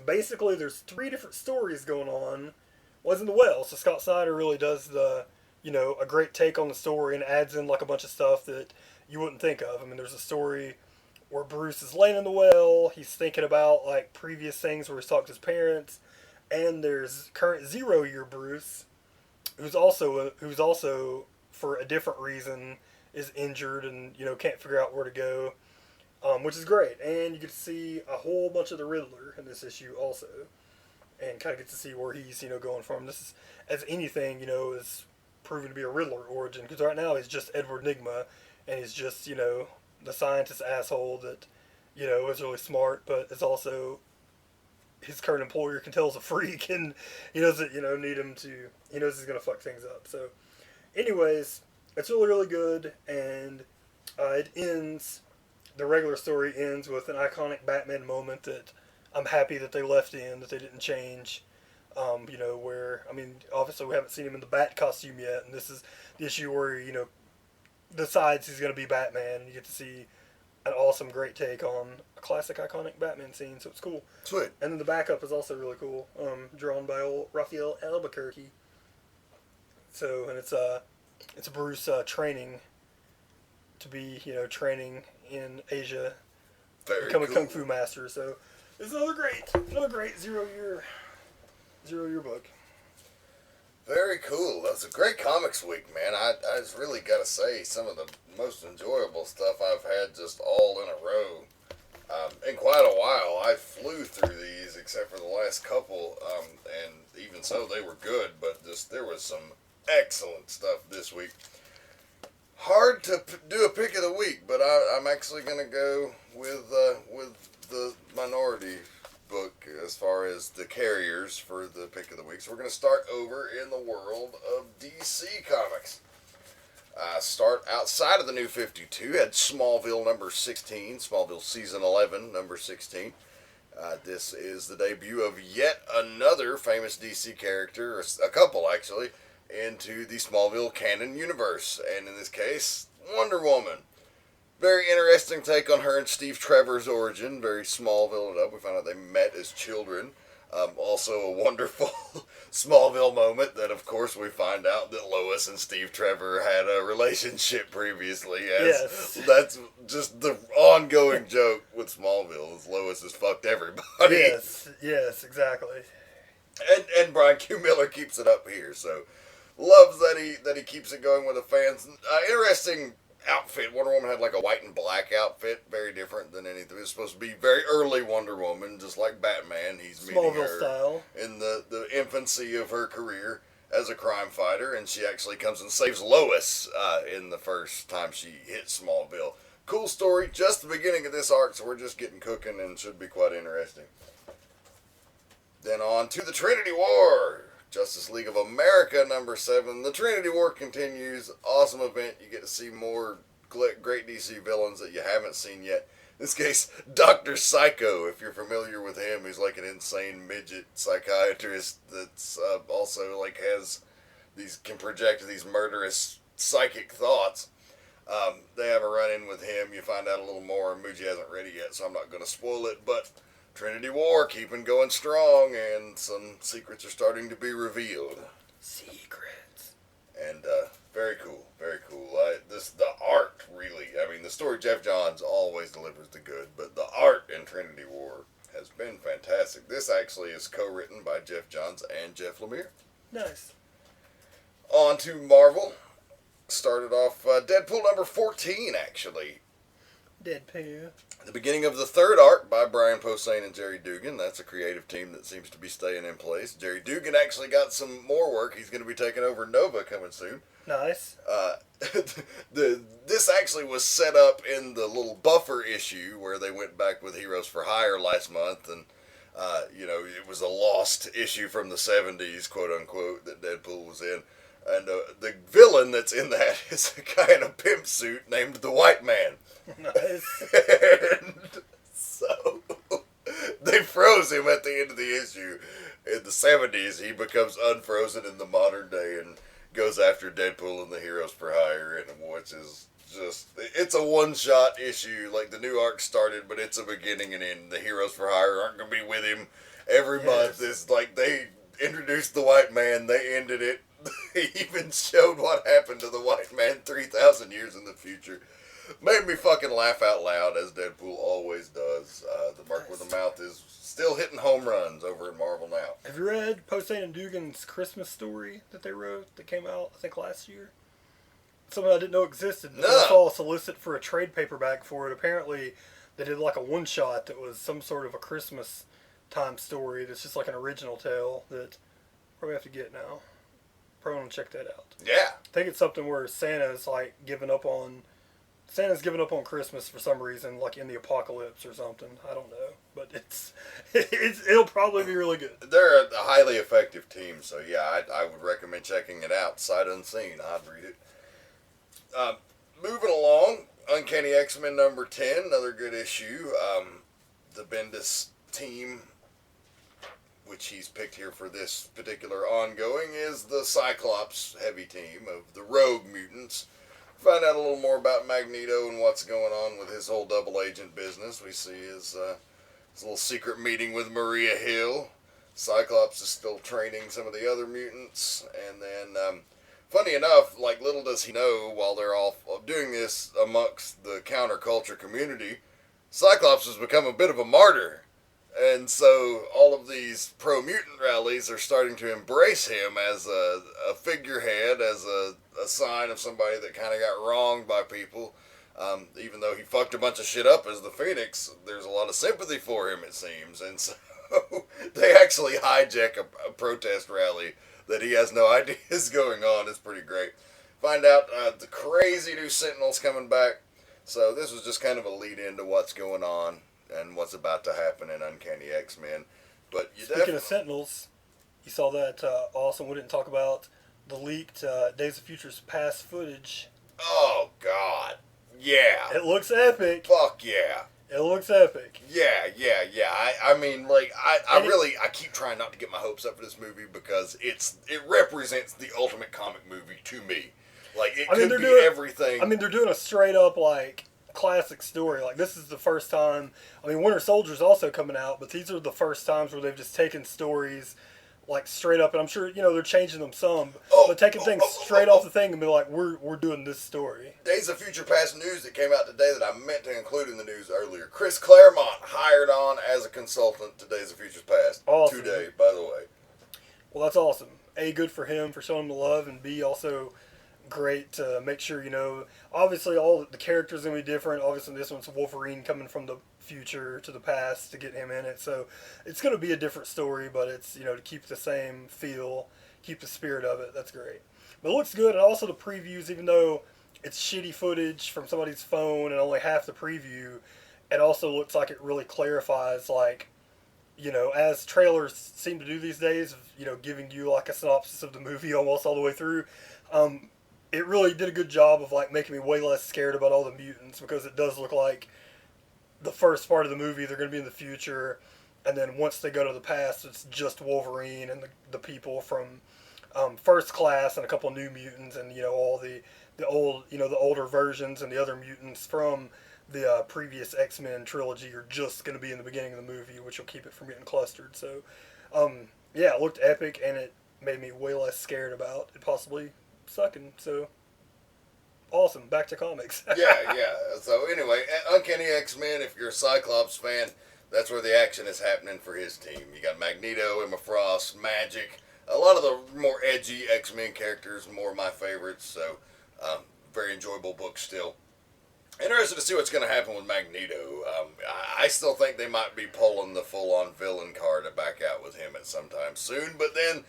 Speaker 2: basically there's 3 different stories going on. Was in the well, so Scott Snyder really does a great take on the story and adds in a bunch of stuff that you wouldn't think of. There's a story where Bruce is laying in the well, he's thinking about previous things where he's talked to his parents, and there's current 0-year Bruce, who's also for a different reason is injured and can't figure out where to go, which is great. And you get to see a whole bunch of the Riddler in this issue also. And kind of get to see where he's, going from. This is, as anything, is proven to be a Riddler origin. Because right now he's just Edward Nygma, and he's just, the scientist asshole that, is really smart, but is also his current employer can tell is a freak, and he doesn't, need him to, he knows he's going to fuck things up. So, Anyways, it's really, really good, and it ends. The regular story ends with an iconic Batman moment that I'm happy that they left in, that they didn't change. Where, I mean, obviously we haven't seen him in the Bat costume yet, and this is the issue where, decides he's going to be Batman, and you get to see an awesome, great take on a classic, iconic Batman scene, so it's cool.
Speaker 3: Sweet.
Speaker 2: And then the backup is also really cool, drawn by old Raphael Albuquerque. So, and it's Bruce training to be, training in Asia, become a kung fu master. So, it's another great zero-year book.
Speaker 3: Very cool. That's a great comics week, man. I just really got to say, some of the most enjoyable stuff I've had just all in a row. In quite a while, I flew through these, except for the last couple, and even so, they were good, but there was some excellent stuff this week. Hard to do a pick of the week, but I'm actually going to go with the minority book as far as the carriers for the pick of the week. So we're going to start over in the world of DC Comics. Start outside of the New 52. Had Smallville number 16, Smallville season 11 number 16. This is the debut of yet another famous DC character, or a couple actually, into the Smallville canon universe, and in this case, Wonder Woman. Very interesting take on her and Steve Trevor's origin. Very Smallville it up. We found out they met as children. Also a wonderful Smallville moment that, of course, we find out that Lois and Steve Trevor had a relationship previously.
Speaker 2: Yes.
Speaker 3: That's just the ongoing joke with Smallville, is Lois has fucked everybody.
Speaker 2: Yes, exactly.
Speaker 3: And Brian Q. Miller keeps it up here, so loves that he keeps it going with the fans. Interesting outfit. Wonder Woman had like a white and black outfit, very different than anything. It was supposed to be very early Wonder Woman, just like Batman. He's meeting
Speaker 2: Smallville
Speaker 3: her
Speaker 2: style
Speaker 3: in the infancy of her career as a crime fighter, and she actually comes and saves Lois in the first time she hits Smallville. Cool story, just the beginning of this arc, so we're just getting cooking and should be quite interesting. Then on to the Trinity War. Justice League of America number 7. The Trinity War continues. Awesome event. You get to see more great DC villains that you haven't seen yet. In this case, Dr. Psycho, if you're familiar with him. He's like an insane midget psychiatrist that's also like can project these murderous psychic thoughts. They have a run-in with him. You find out a little more. Muji hasn't read it yet, so I'm not going to spoil it, but Trinity War keeping going strong, and some secrets are starting to be revealed.
Speaker 2: Secrets.
Speaker 3: And very cool, very cool. The art really, I mean, the story Jeff Johns always delivers the good, but the art in Trinity War has been fantastic. This actually is co-written by Jeff Johns and Jeff Lemire.
Speaker 2: Nice.
Speaker 3: On to Marvel. Started off Deadpool number 14, actually.
Speaker 2: Deadpool.
Speaker 3: The beginning of the third arc by Brian Posehn and Jerry Dugan. That's a creative team that seems to be staying in place. Jerry Dugan actually got some more work. He's going to be taking over Nova coming soon.
Speaker 2: Nice.
Speaker 3: This actually was set up in the little buffer issue where they went back with Heroes for Hire last month, and it was a lost issue from the 70s, quote unquote, that Deadpool was in. And the villain that's in that is a guy in a pimp suit named the White Man.
Speaker 2: Nice.
Speaker 3: And so they froze him at the end of the issue. In the 70s, he becomes unfrozen in the modern day and goes after Deadpool and the Heroes for Hire, and which is just, it's a one-shot issue. Like, the new arc started, but it's a beginning and end. The Heroes for Hire aren't going to be with him every month. It's like they introduced the White Man, they ended it. They even showed what happened to the White Man 3,000 years in the future. Made me fucking laugh out loud, as Deadpool always does. The Mark with the Mouth is still hitting home runs over in Marvel now.
Speaker 2: Have you read Posehn and Dugan's Christmas story that they wrote that came out, I think, last year? Something I didn't know existed.
Speaker 3: No.
Speaker 2: I saw a solicit for a trade paperback for it. Apparently, they did like a one-shot that was some sort of a Christmas time story that's just like an original tale that probably have to get now. Probably want to check that out.
Speaker 3: Yeah.
Speaker 2: I think it's something where Santa's giving up on Christmas for some reason, like in the apocalypse or something. I don't know, but it'll probably be really good.
Speaker 3: They're a highly effective team, so yeah, I would recommend checking it out, sight unseen. I'd read it. Moving along, Uncanny X-Men number 10, another good issue. The Bendis team, which he's picked here for this particular ongoing, is the Cyclops heavy team of the Rogue Mutants. Find out a little more about Magneto and what's going on with his whole double agent business. We see his little secret meeting with Maria Hill. Cyclops is still training some of the other mutants, and then funny enough, like little does he know, while they're all doing this amongst the counterculture community, Cyclops has become a bit of a martyr. And so all of these pro-mutant rallies are starting to embrace him as a figurehead, as a sign of somebody that kind of got wronged by people. Even though he fucked a bunch of shit up as the Phoenix, there's a lot of sympathy for him, it seems. And so they actually hijack a protest rally that he has no idea is going on. It's pretty great. Find out the crazy new Sentinel's coming back. So this was just kind of a lead-in to what's going on and what's about to happen in Uncanny X-Men. But
Speaker 2: Speaking of Sentinels, you saw that awesome. We didn't talk about the leaked Days of Future's Past footage.
Speaker 3: Oh, God. Yeah.
Speaker 2: It looks epic.
Speaker 3: Fuck yeah.
Speaker 2: It looks epic.
Speaker 3: Yeah. I mean, like, I keep trying not to get my hopes up for this movie because it represents the ultimate comic movie to me. Like, it could be everything.
Speaker 2: I mean, they're doing a straight up, like, classic story. Like, this is the first time. I mean, Winter Soldier's also coming out, but these are the first times where they've just taken stories, like, straight up. And I'm sure, they're changing them some, but taking things straight off the thing and be like, we're doing this story.
Speaker 3: Days of Future Past news that came out today that I meant to include in the news earlier. Chris Claremont hired on as a consultant to Days of Future Past.
Speaker 2: Awesome.
Speaker 3: Today, by the way.
Speaker 2: Well, that's awesome. A, good for him for showing him the love, and B, also great to make sure, obviously all the characters are going to be different. Obviously this one's Wolverine coming from the future to the past to get him in it. So it's going to be a different story, but it's, to keep the same feel, keep the spirit of it. That's great. But it looks good. And also the previews, even though it's shitty footage from somebody's phone and only half the preview, it also looks like it really clarifies, like, as trailers seem to do these days, giving you like a synopsis of the movie almost all the way through. It really did a good job of like making me way less scared about all the mutants, because it does look like the first part of the movie they're going to be in the future, and then once they go to the past, it's just Wolverine and the people from First Class and a couple new mutants, and all the old the older versions and the other mutants from the previous X-Men trilogy are just going to be in the beginning of the movie, which will keep it from getting clustered. So yeah, it looked epic, and it made me way less scared about it possibly sucking. So awesome. Back to comics.
Speaker 3: yeah. So anyway, Uncanny X-Men, if you're a Cyclops fan, that's where the action is happening for his team. You got Magneto, Emma Frost, Magic, a lot of the more edgy X-Men characters, more of my favorites. So very enjoyable book still. Interested to see what's going to happen with Magneto. I still think they might be pulling the full-on villain card to back out with him at some time soon, but then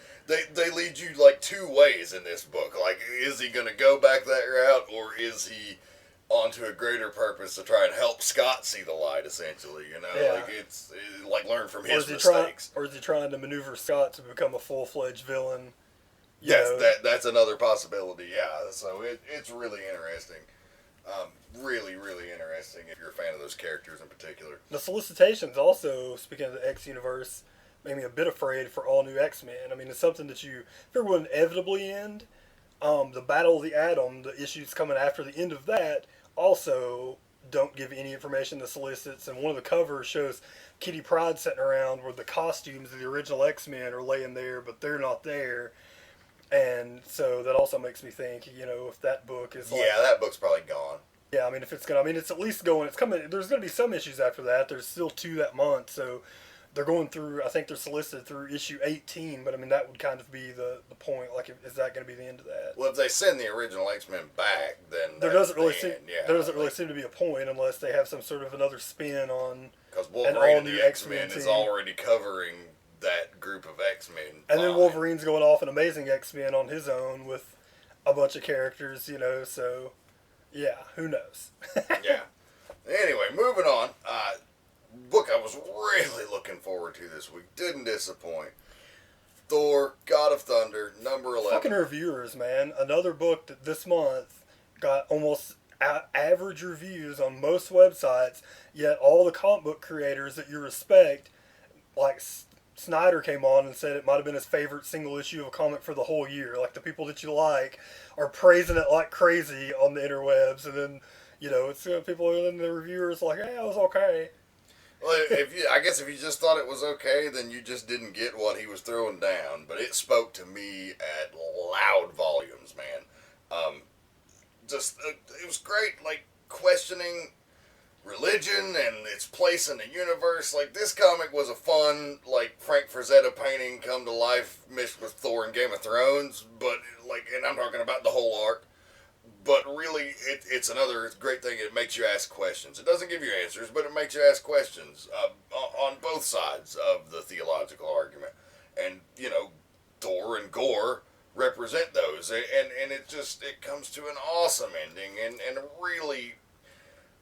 Speaker 3: they lead you like two ways in this book. Like, is he going to go back that route, or is he onto a greater purpose to try and help Scott see the light, essentially?
Speaker 2: Yeah.
Speaker 3: Like it's like learn from his mistakes.
Speaker 2: Or is he trying to maneuver Scott to become a full-fledged villain?
Speaker 3: Yes, that's another possibility, yeah. So it's really interesting. Really, really interesting if you're a fan of those characters in particular.
Speaker 2: The solicitations also, speaking of the X universe, made me a bit afraid for all new X-Men. I mean, it's something that you figure will inevitably end. The Battle of the Atom, the issues coming after the end of that, also don't give any information to solicits. And one of the covers shows Kitty Pryde sitting around where the costumes of the original X-Men are laying there, but they're not there. And so that also makes me think, if that book is like...
Speaker 3: Yeah, that book's probably gone.
Speaker 2: Yeah, I mean, if it's going to... I mean, it's at least going... It's coming... There's going to be some issues after that. There's still 2 that month, so they're going through... I think they're solicited through issue 18, but I mean, that would kind of be the point. Like, is that going to be the end of that?
Speaker 3: Well, if they send the original X-Men back, then
Speaker 2: there doesn't really seem to be a point unless they have some sort of another spin on an all-new X-Men
Speaker 3: is already covering that group of X-Men.
Speaker 2: And then Wolverine's going off an Amazing X-Men on his own with a bunch of characters, so... Yeah, who knows?
Speaker 3: Yeah. Anyway, moving on. Book I was forward to this week. Didn't disappoint. Thor, God of Thunder, number 11.
Speaker 2: Fucking reviewers, man. Another book that this month got almost average reviews on most websites, yet all the comic book creators that you respect, like Snyder came on and said it might have been his favorite single issue of a comic for the whole year. Like, the people that you like are praising it like crazy on the interwebs, and then, it's people in the reviewers like, hey, it was okay.
Speaker 3: Well, I guess if you just thought it was okay, then you just didn't get what he was throwing down. But it spoke to me at loud volumes, man. It was great, like, questioning religion and its place in the universe. Like, this comic was a fun, like, Frank Frazetta painting come to life mixed with Thor and Game of Thrones. But, like, and I'm talking about the whole arc. But really, it's another great thing. It makes you ask questions. It doesn't give you answers, but it makes you ask questions on both sides of the theological argument. And, Thor and Gore represent those. And it comes to an awesome ending. And really,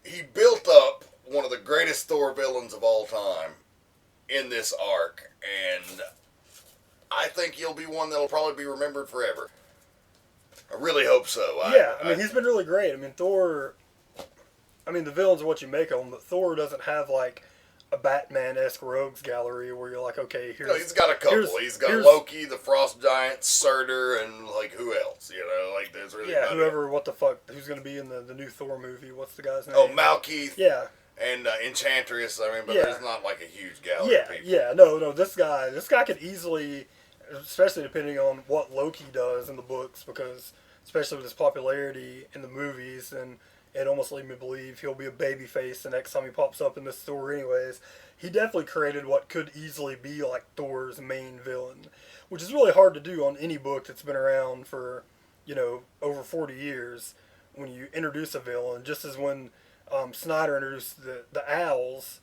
Speaker 3: he built up one of the greatest Thor villains of all time in this arc. And I think he'll be one that'll probably be remembered forever. I really hope so.
Speaker 2: He's been really great. I mean, Thor, the villains are what you make of them, but Thor doesn't have, like, a Batman-esque rogues gallery where you're like, okay, here's...
Speaker 3: No, he's got a couple. He's got Loki, the Frost Giant, Surtur, and, like, who else? Like, there's really...
Speaker 2: Yeah, who's going to be in the new Thor movie. What's the guy's name?
Speaker 3: Oh, Malekith.
Speaker 2: Yeah.
Speaker 3: And Enchantress, there's not, like, a huge gallery of people.
Speaker 2: Yeah, no, this guy could easily... Especially depending on what Loki does in the books, because especially with his popularity in the movies, and it almost led me to believe he'll be a babyface the next time he pops up in this story anyways. He definitely created what could easily be like Thor's main villain, which is really hard to do on any book that's been around for, over 40 years when you introduce a villain, just as when Snyder introduced the Owls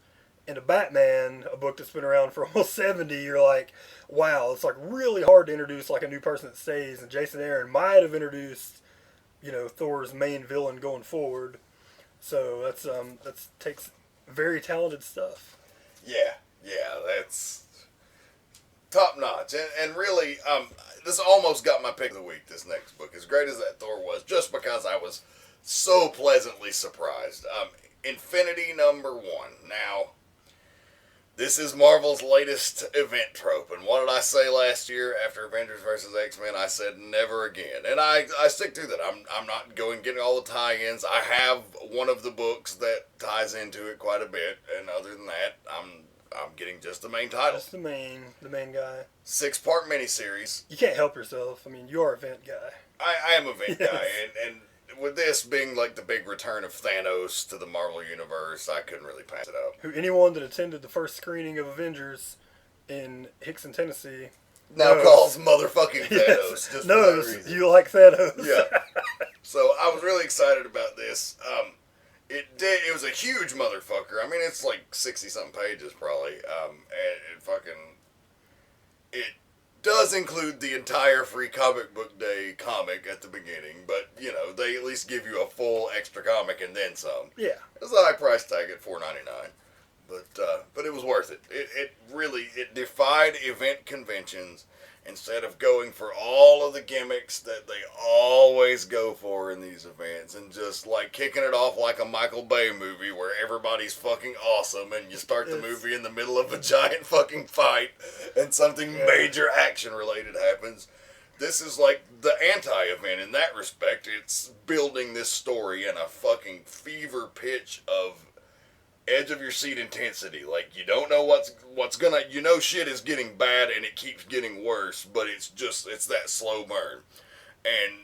Speaker 2: into Batman, a book that's been around for almost 70, you're like, wow, it's like really hard to introduce like a new person that stays, and Jason Aaron might have introduced, Thor's main villain going forward. So that's takes very talented stuff.
Speaker 3: Yeah, that's top notch. And really, this almost got my pick of the week, this next book, as great as that Thor was, just because I was so pleasantly surprised. Infinity #1. Now, this is Marvel's latest event trope, and what did I say last year after Avengers vs. X-Men? I said never again, and I stick to that. I'm not getting all the tie-ins. I have one of the books that ties into it quite a bit, and other than that, I'm getting just the main title.
Speaker 2: Just the main guy.
Speaker 3: 6-part miniseries.
Speaker 2: You can't help yourself. You are an event guy.
Speaker 3: I am an event guy, and with this being like the big return of Thanos to the Marvel Universe, I couldn't really pass it up.
Speaker 2: Anyone that attended the first screening of Avengers in Hickson, Tennessee,
Speaker 3: now calls motherfucking Thanos. Just
Speaker 2: knows you like Thanos.
Speaker 3: Yeah. So I was really excited about this. It was a huge motherfucker. It's like 60-something pages probably. It does include the entire free comic book day comic at the beginning, but they at least give you a full extra comic and then some.
Speaker 2: Yeah,
Speaker 3: it's a high price tag at $4.99, but it was worth it. It really defied event conventions. Instead of going for all of the gimmicks that they always go for in these events, and just like kicking it off like a Michael Bay movie where everybody's fucking awesome, and you start the movie in the middle of a giant fucking fight and something major action related happens. This is like the anti-event in that respect. It's building this story in a fucking fever pitch of edge of your seat intensity. Like, you don't know what's gonna, shit is getting bad and it keeps getting worse, but it's that slow burn. And,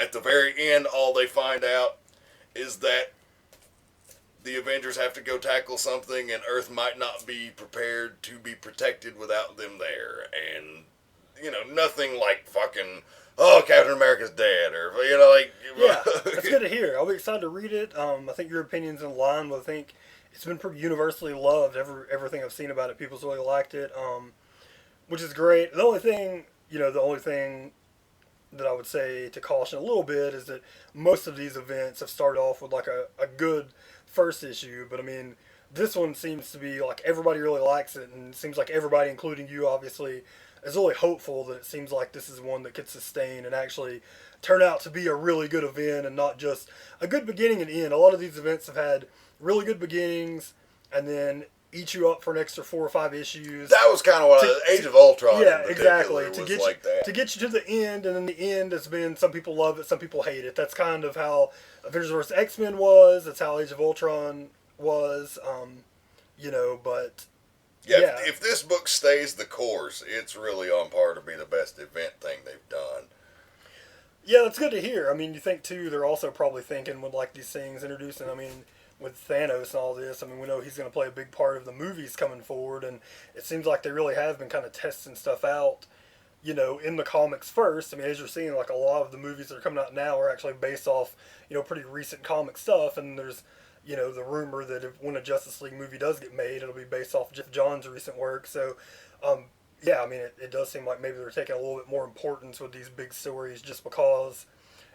Speaker 3: at the very end, all they find out is that the Avengers have to go tackle something and Earth might not be prepared to be protected without them there. And, nothing like fucking, oh, Captain America's dead, or,
Speaker 2: Yeah, that's good to hear. I'll be excited to read it. I think your opinion's in line with, it's been pretty universally loved. Everything I've seen about it, people's really liked it, which is great. The only thing that I would say to caution a little bit is that most of these events have started off with like a good first issue, but this one seems to be like everybody really likes it, and it seems like everybody, including you, obviously, is really hopeful that it seems like this is one that could sustain and actually turn out to be a really good event and not just a good beginning and end. A lot of these events have had really good beginnings and then eat you up for an extra 4 or 5 issues.
Speaker 3: That was kind of what Age of Ultron.
Speaker 2: Yeah,
Speaker 3: in
Speaker 2: exactly.
Speaker 3: was
Speaker 2: To get
Speaker 3: like
Speaker 2: you,
Speaker 3: that.
Speaker 2: to get you to the end, and then the end has been some people love it, some people hate it. That's kind of how Avengers vs. X-Men was. That's how Age of Ultron was. But
Speaker 3: Yeah, if this book stays the course, it's really on par to be the best event thing they've done.
Speaker 2: yeah, that's good to hear. I mean, you think too, they're also probably thinking with like these things introducing. I mean, with Thanos and all this, I mean, we know he's going to play a big part of the movies coming forward, and it seems like they really have been kind of testing stuff out, in the comics first. I mean, as you're seeing, like a lot of the movies that are coming out now are actually based off, pretty recent comic stuff, and there's, the rumor that when a Justice League movie does get made, it'll be based off Jeff Johns' recent work. So, yeah, I mean, it does seem like maybe they're taking a little bit more importance with these big stories just because.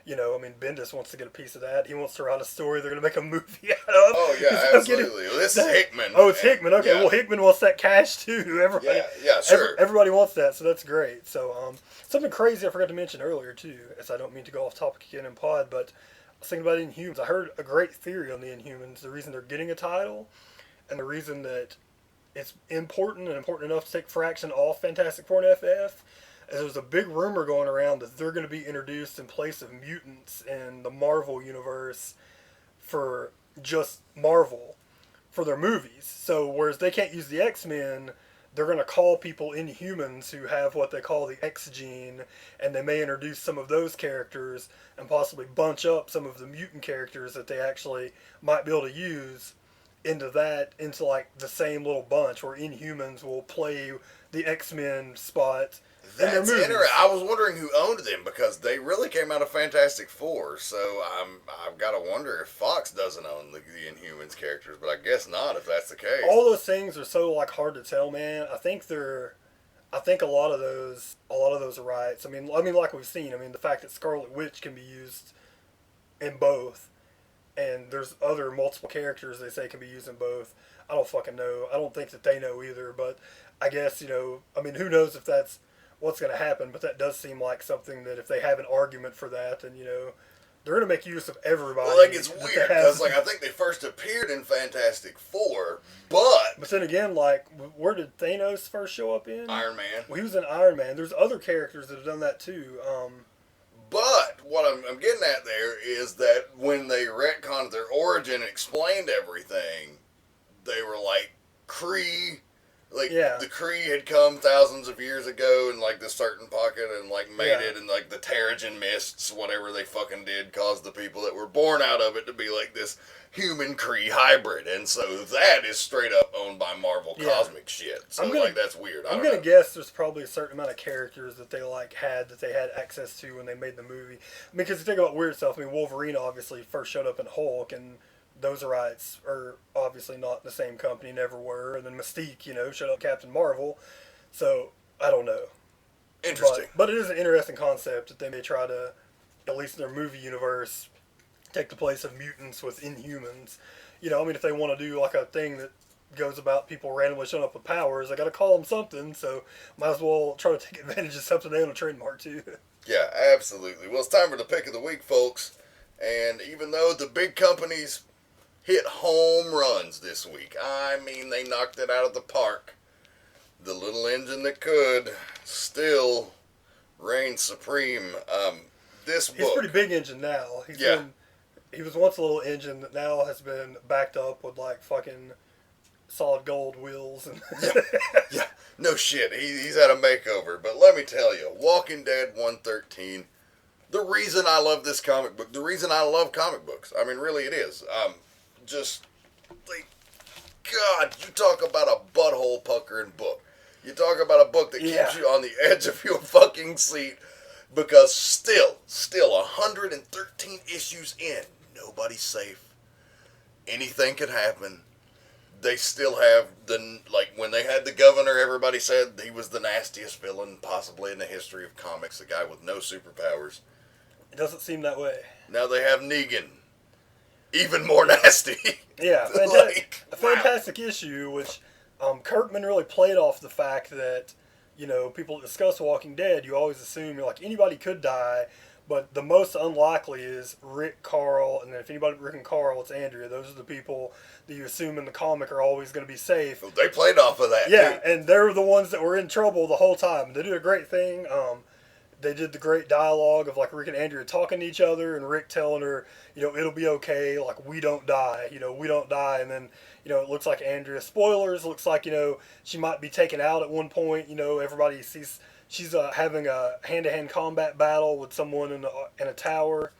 Speaker 2: I mean, Bendis wants to get a piece of that. He wants to write a story they're going to make a movie out of.
Speaker 3: Oh, yeah, absolutely. Well, this is Hickman.
Speaker 2: Oh, it's Hickman. Okay,
Speaker 3: yeah.
Speaker 2: well, Hickman wants that cash, too. Everybody,
Speaker 3: yeah, sure.
Speaker 2: Everybody wants that, so that's great. So, something crazy I forgot to mention earlier, too, as I don't mean to go off topic again in pod, but I was thinking about Inhumans. I heard a great theory on the Inhumans. The reason they're getting a title, and the reason that it's important and important enough to take Fraction off Fantastic Four and FF, there's a big rumor going around that they're going to be introduced in place of mutants in the Marvel universe for just Marvel for their movies. So whereas they can't use the X-Men, they're going to call people Inhumans who have what they call the X gene, and they may introduce some of those characters and possibly bunch up some of the mutant characters that they actually might be able to use into like the same little bunch where Inhumans will play the X-Men spot.
Speaker 3: That's interesting. I was wondering who owned them because they really came out of Fantastic Four. So I've got to wonder if Fox doesn't own the Inhumans characters, but I guess not if that's the case.
Speaker 2: All those things are so like hard to tell, man. I think a lot of those are rights. I mean, like we've seen. I mean, the fact that Scarlet Witch can be used in both, and there's other multiple characters they say can be used in both. I don't fucking know. I don't think that they know either. But I guess I mean, who knows if that's what's going to happen, but that does seem like something that if they have an argument for that, then, they're going to make use of everybody.
Speaker 3: Well, like, it's weird, because, like, I think they first appeared in Fantastic Four, but...
Speaker 2: But then again, like, where did Thanos first show up in?
Speaker 3: Iron Man.
Speaker 2: Well, he was in Iron Man. There's other characters that have done that, too.
Speaker 3: But what I'm getting at there is that when they retconned their origin and explained everything, they were like, Kree... Like, the Kree had come thousands of years ago in, like, this certain pocket and, like, made it, and, like, the Terrigen mists, whatever they fucking did, caused the people that were born out of it to be, like, this human Kree hybrid. And so that is straight up owned by Marvel Cosmic shit. So, that's weird.
Speaker 2: I'm going to guess there's probably a certain amount of characters that they, like, that they had access to when they made the movie. I mean, because you think about weird stuff. I mean, Wolverine obviously first showed up in Hulk, and those rights are obviously not the same company, never were. And then Mystique, showed up Captain Marvel. So, I don't know.
Speaker 3: Interesting.
Speaker 2: But it is an interesting concept that they may try to, at least in their movie universe, take the place of mutants with Inhumans. I mean, if they want to do like a thing that goes about people randomly showing up with powers, I got to call them something. So, might as well try to take advantage of something they own a trademark too.
Speaker 3: Yeah, absolutely. Well, it's time for the pick of the week, folks. And even though the big companies hit home runs this week. I mean, they knocked it out of the park. The little engine that could still reigns supreme. This book...
Speaker 2: He's a pretty big engine now. He was once a little engine that now has been backed up with, like, fucking solid gold wheels. And
Speaker 3: yeah, no shit. He's had a makeover. But let me tell you, Walking Dead 113, the reason I love this comic book, the reason I love comic books, I mean, really it is. Just, like, God, you talk about a butthole puckering book. You talk about a book that keeps you on the edge of your fucking seat because still 113 issues in, nobody's safe. Anything could happen. They still have when they had the governor, everybody said he was the nastiest villain possibly in the history of comics, a guy with no superpowers.
Speaker 2: It doesn't seem that way.
Speaker 3: Now they have Negan. Even more nasty.
Speaker 2: Yeah, fantastic issue, which Kirkman really played off the fact that, you know, people that discuss Walking Dead, you always assume, you're like, anybody could die, but the most unlikely is Rick, Carl, and then if anybody Rick and Carl, it's Andrea. Those are the people that you assume in the comic are always going to be safe.
Speaker 3: They played off of that,
Speaker 2: yeah,
Speaker 3: too.
Speaker 2: and they're the ones that were in trouble the whole time. They did a great thing. They did the great dialogue of, like, Rick and Andrea talking to each other, and Rick telling her, you know, it'll be okay, like, we don't die, you know, we don't die, and then, you know, it looks like Andrea, spoilers, looks like, you know, she might be taken out at one point, you know, everybody sees, she's having a hand-to-hand combat battle with someone in a tower,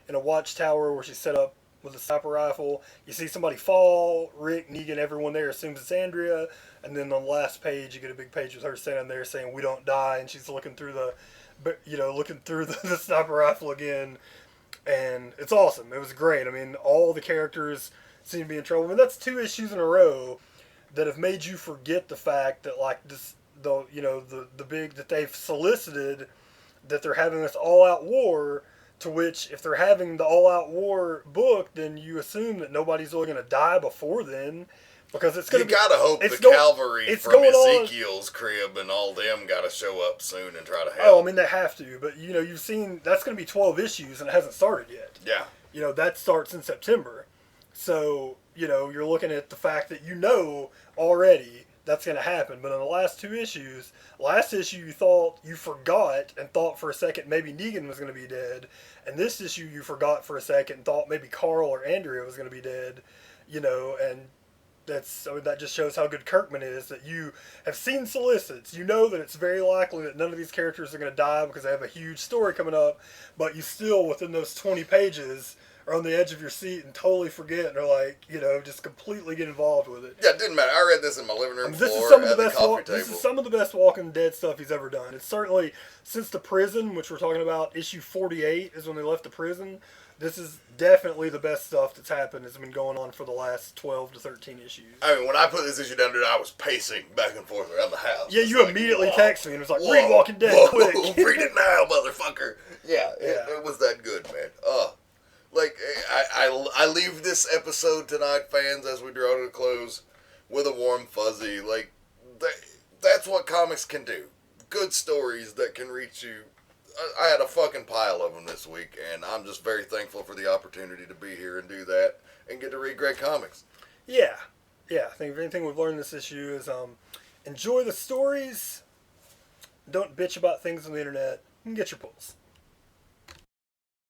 Speaker 2: in a watchtower where she's set up with a sniper rifle. You see somebody fall, Rick, Negan, everyone there assumes it's Andrea, and then on the last page, you get a big page with her standing there saying, we don't die, and she's looking through the sniper rifle again, and it's awesome. It was great. I mean, all the characters seem to be in trouble. I mean, that's 2 issues in a row that have made you forget the fact that, like, that they've solicited that they're having this all-out war, to which, if they're having the all-out war book, then you assume that nobody's really going to die before then. Because it's going to be... You
Speaker 3: gotta hope the cavalry from Ezekiel's crib and all them gotta show up soon and try to help.
Speaker 2: Oh, I mean, they have to. But, you know, you've seen... That's going to be 12 issues and it hasn't started yet.
Speaker 3: Yeah.
Speaker 2: You know, that starts in September. So, you know, you're looking at the fact that you know already that's going to happen. But in the last 2 issues... Last issue you forgot and thought for a second maybe Negan was going to be dead. And this issue you forgot for a second and thought maybe Carl or Andrea was going to be dead. You know, and... that just shows how good Kirkman is, that you have seen solicits. You know that it's very likely that none of these characters are going to die because they have a huge story coming up, but you still, within those 20 pages, are on the edge of your seat and totally forget and are like, you know, just completely get involved with it.
Speaker 3: Yeah, it didn't matter. I read this in my living room
Speaker 2: This
Speaker 3: floor
Speaker 2: is some of
Speaker 3: at
Speaker 2: the
Speaker 3: the
Speaker 2: best
Speaker 3: coffee table.
Speaker 2: This is some of the best Walking Dead stuff he's ever done. It's certainly, since the prison, which we're talking about, issue 48 is when they left the prison. This is definitely the best stuff that's happened. It's been going on for the last 12 to 13 issues.
Speaker 3: I mean, when I put this issue down, dude, I was pacing back and forth around the house.
Speaker 2: Yeah, you immediately text me and it was like, read Walking Dead, quick.
Speaker 3: Read it now, motherfucker. Yeah, it was that good, man. I leave this episode tonight, fans, as we draw to a close, with a warm fuzzy. Like, that's what comics can do. Good stories that can reach you. I had a fucking pile of them this week, and I'm just very thankful for the opportunity to be here and do that and get to read great comics.
Speaker 2: Yeah. I think if anything we've learned this issue is enjoy the stories, don't bitch about things on the internet, and get your pulls.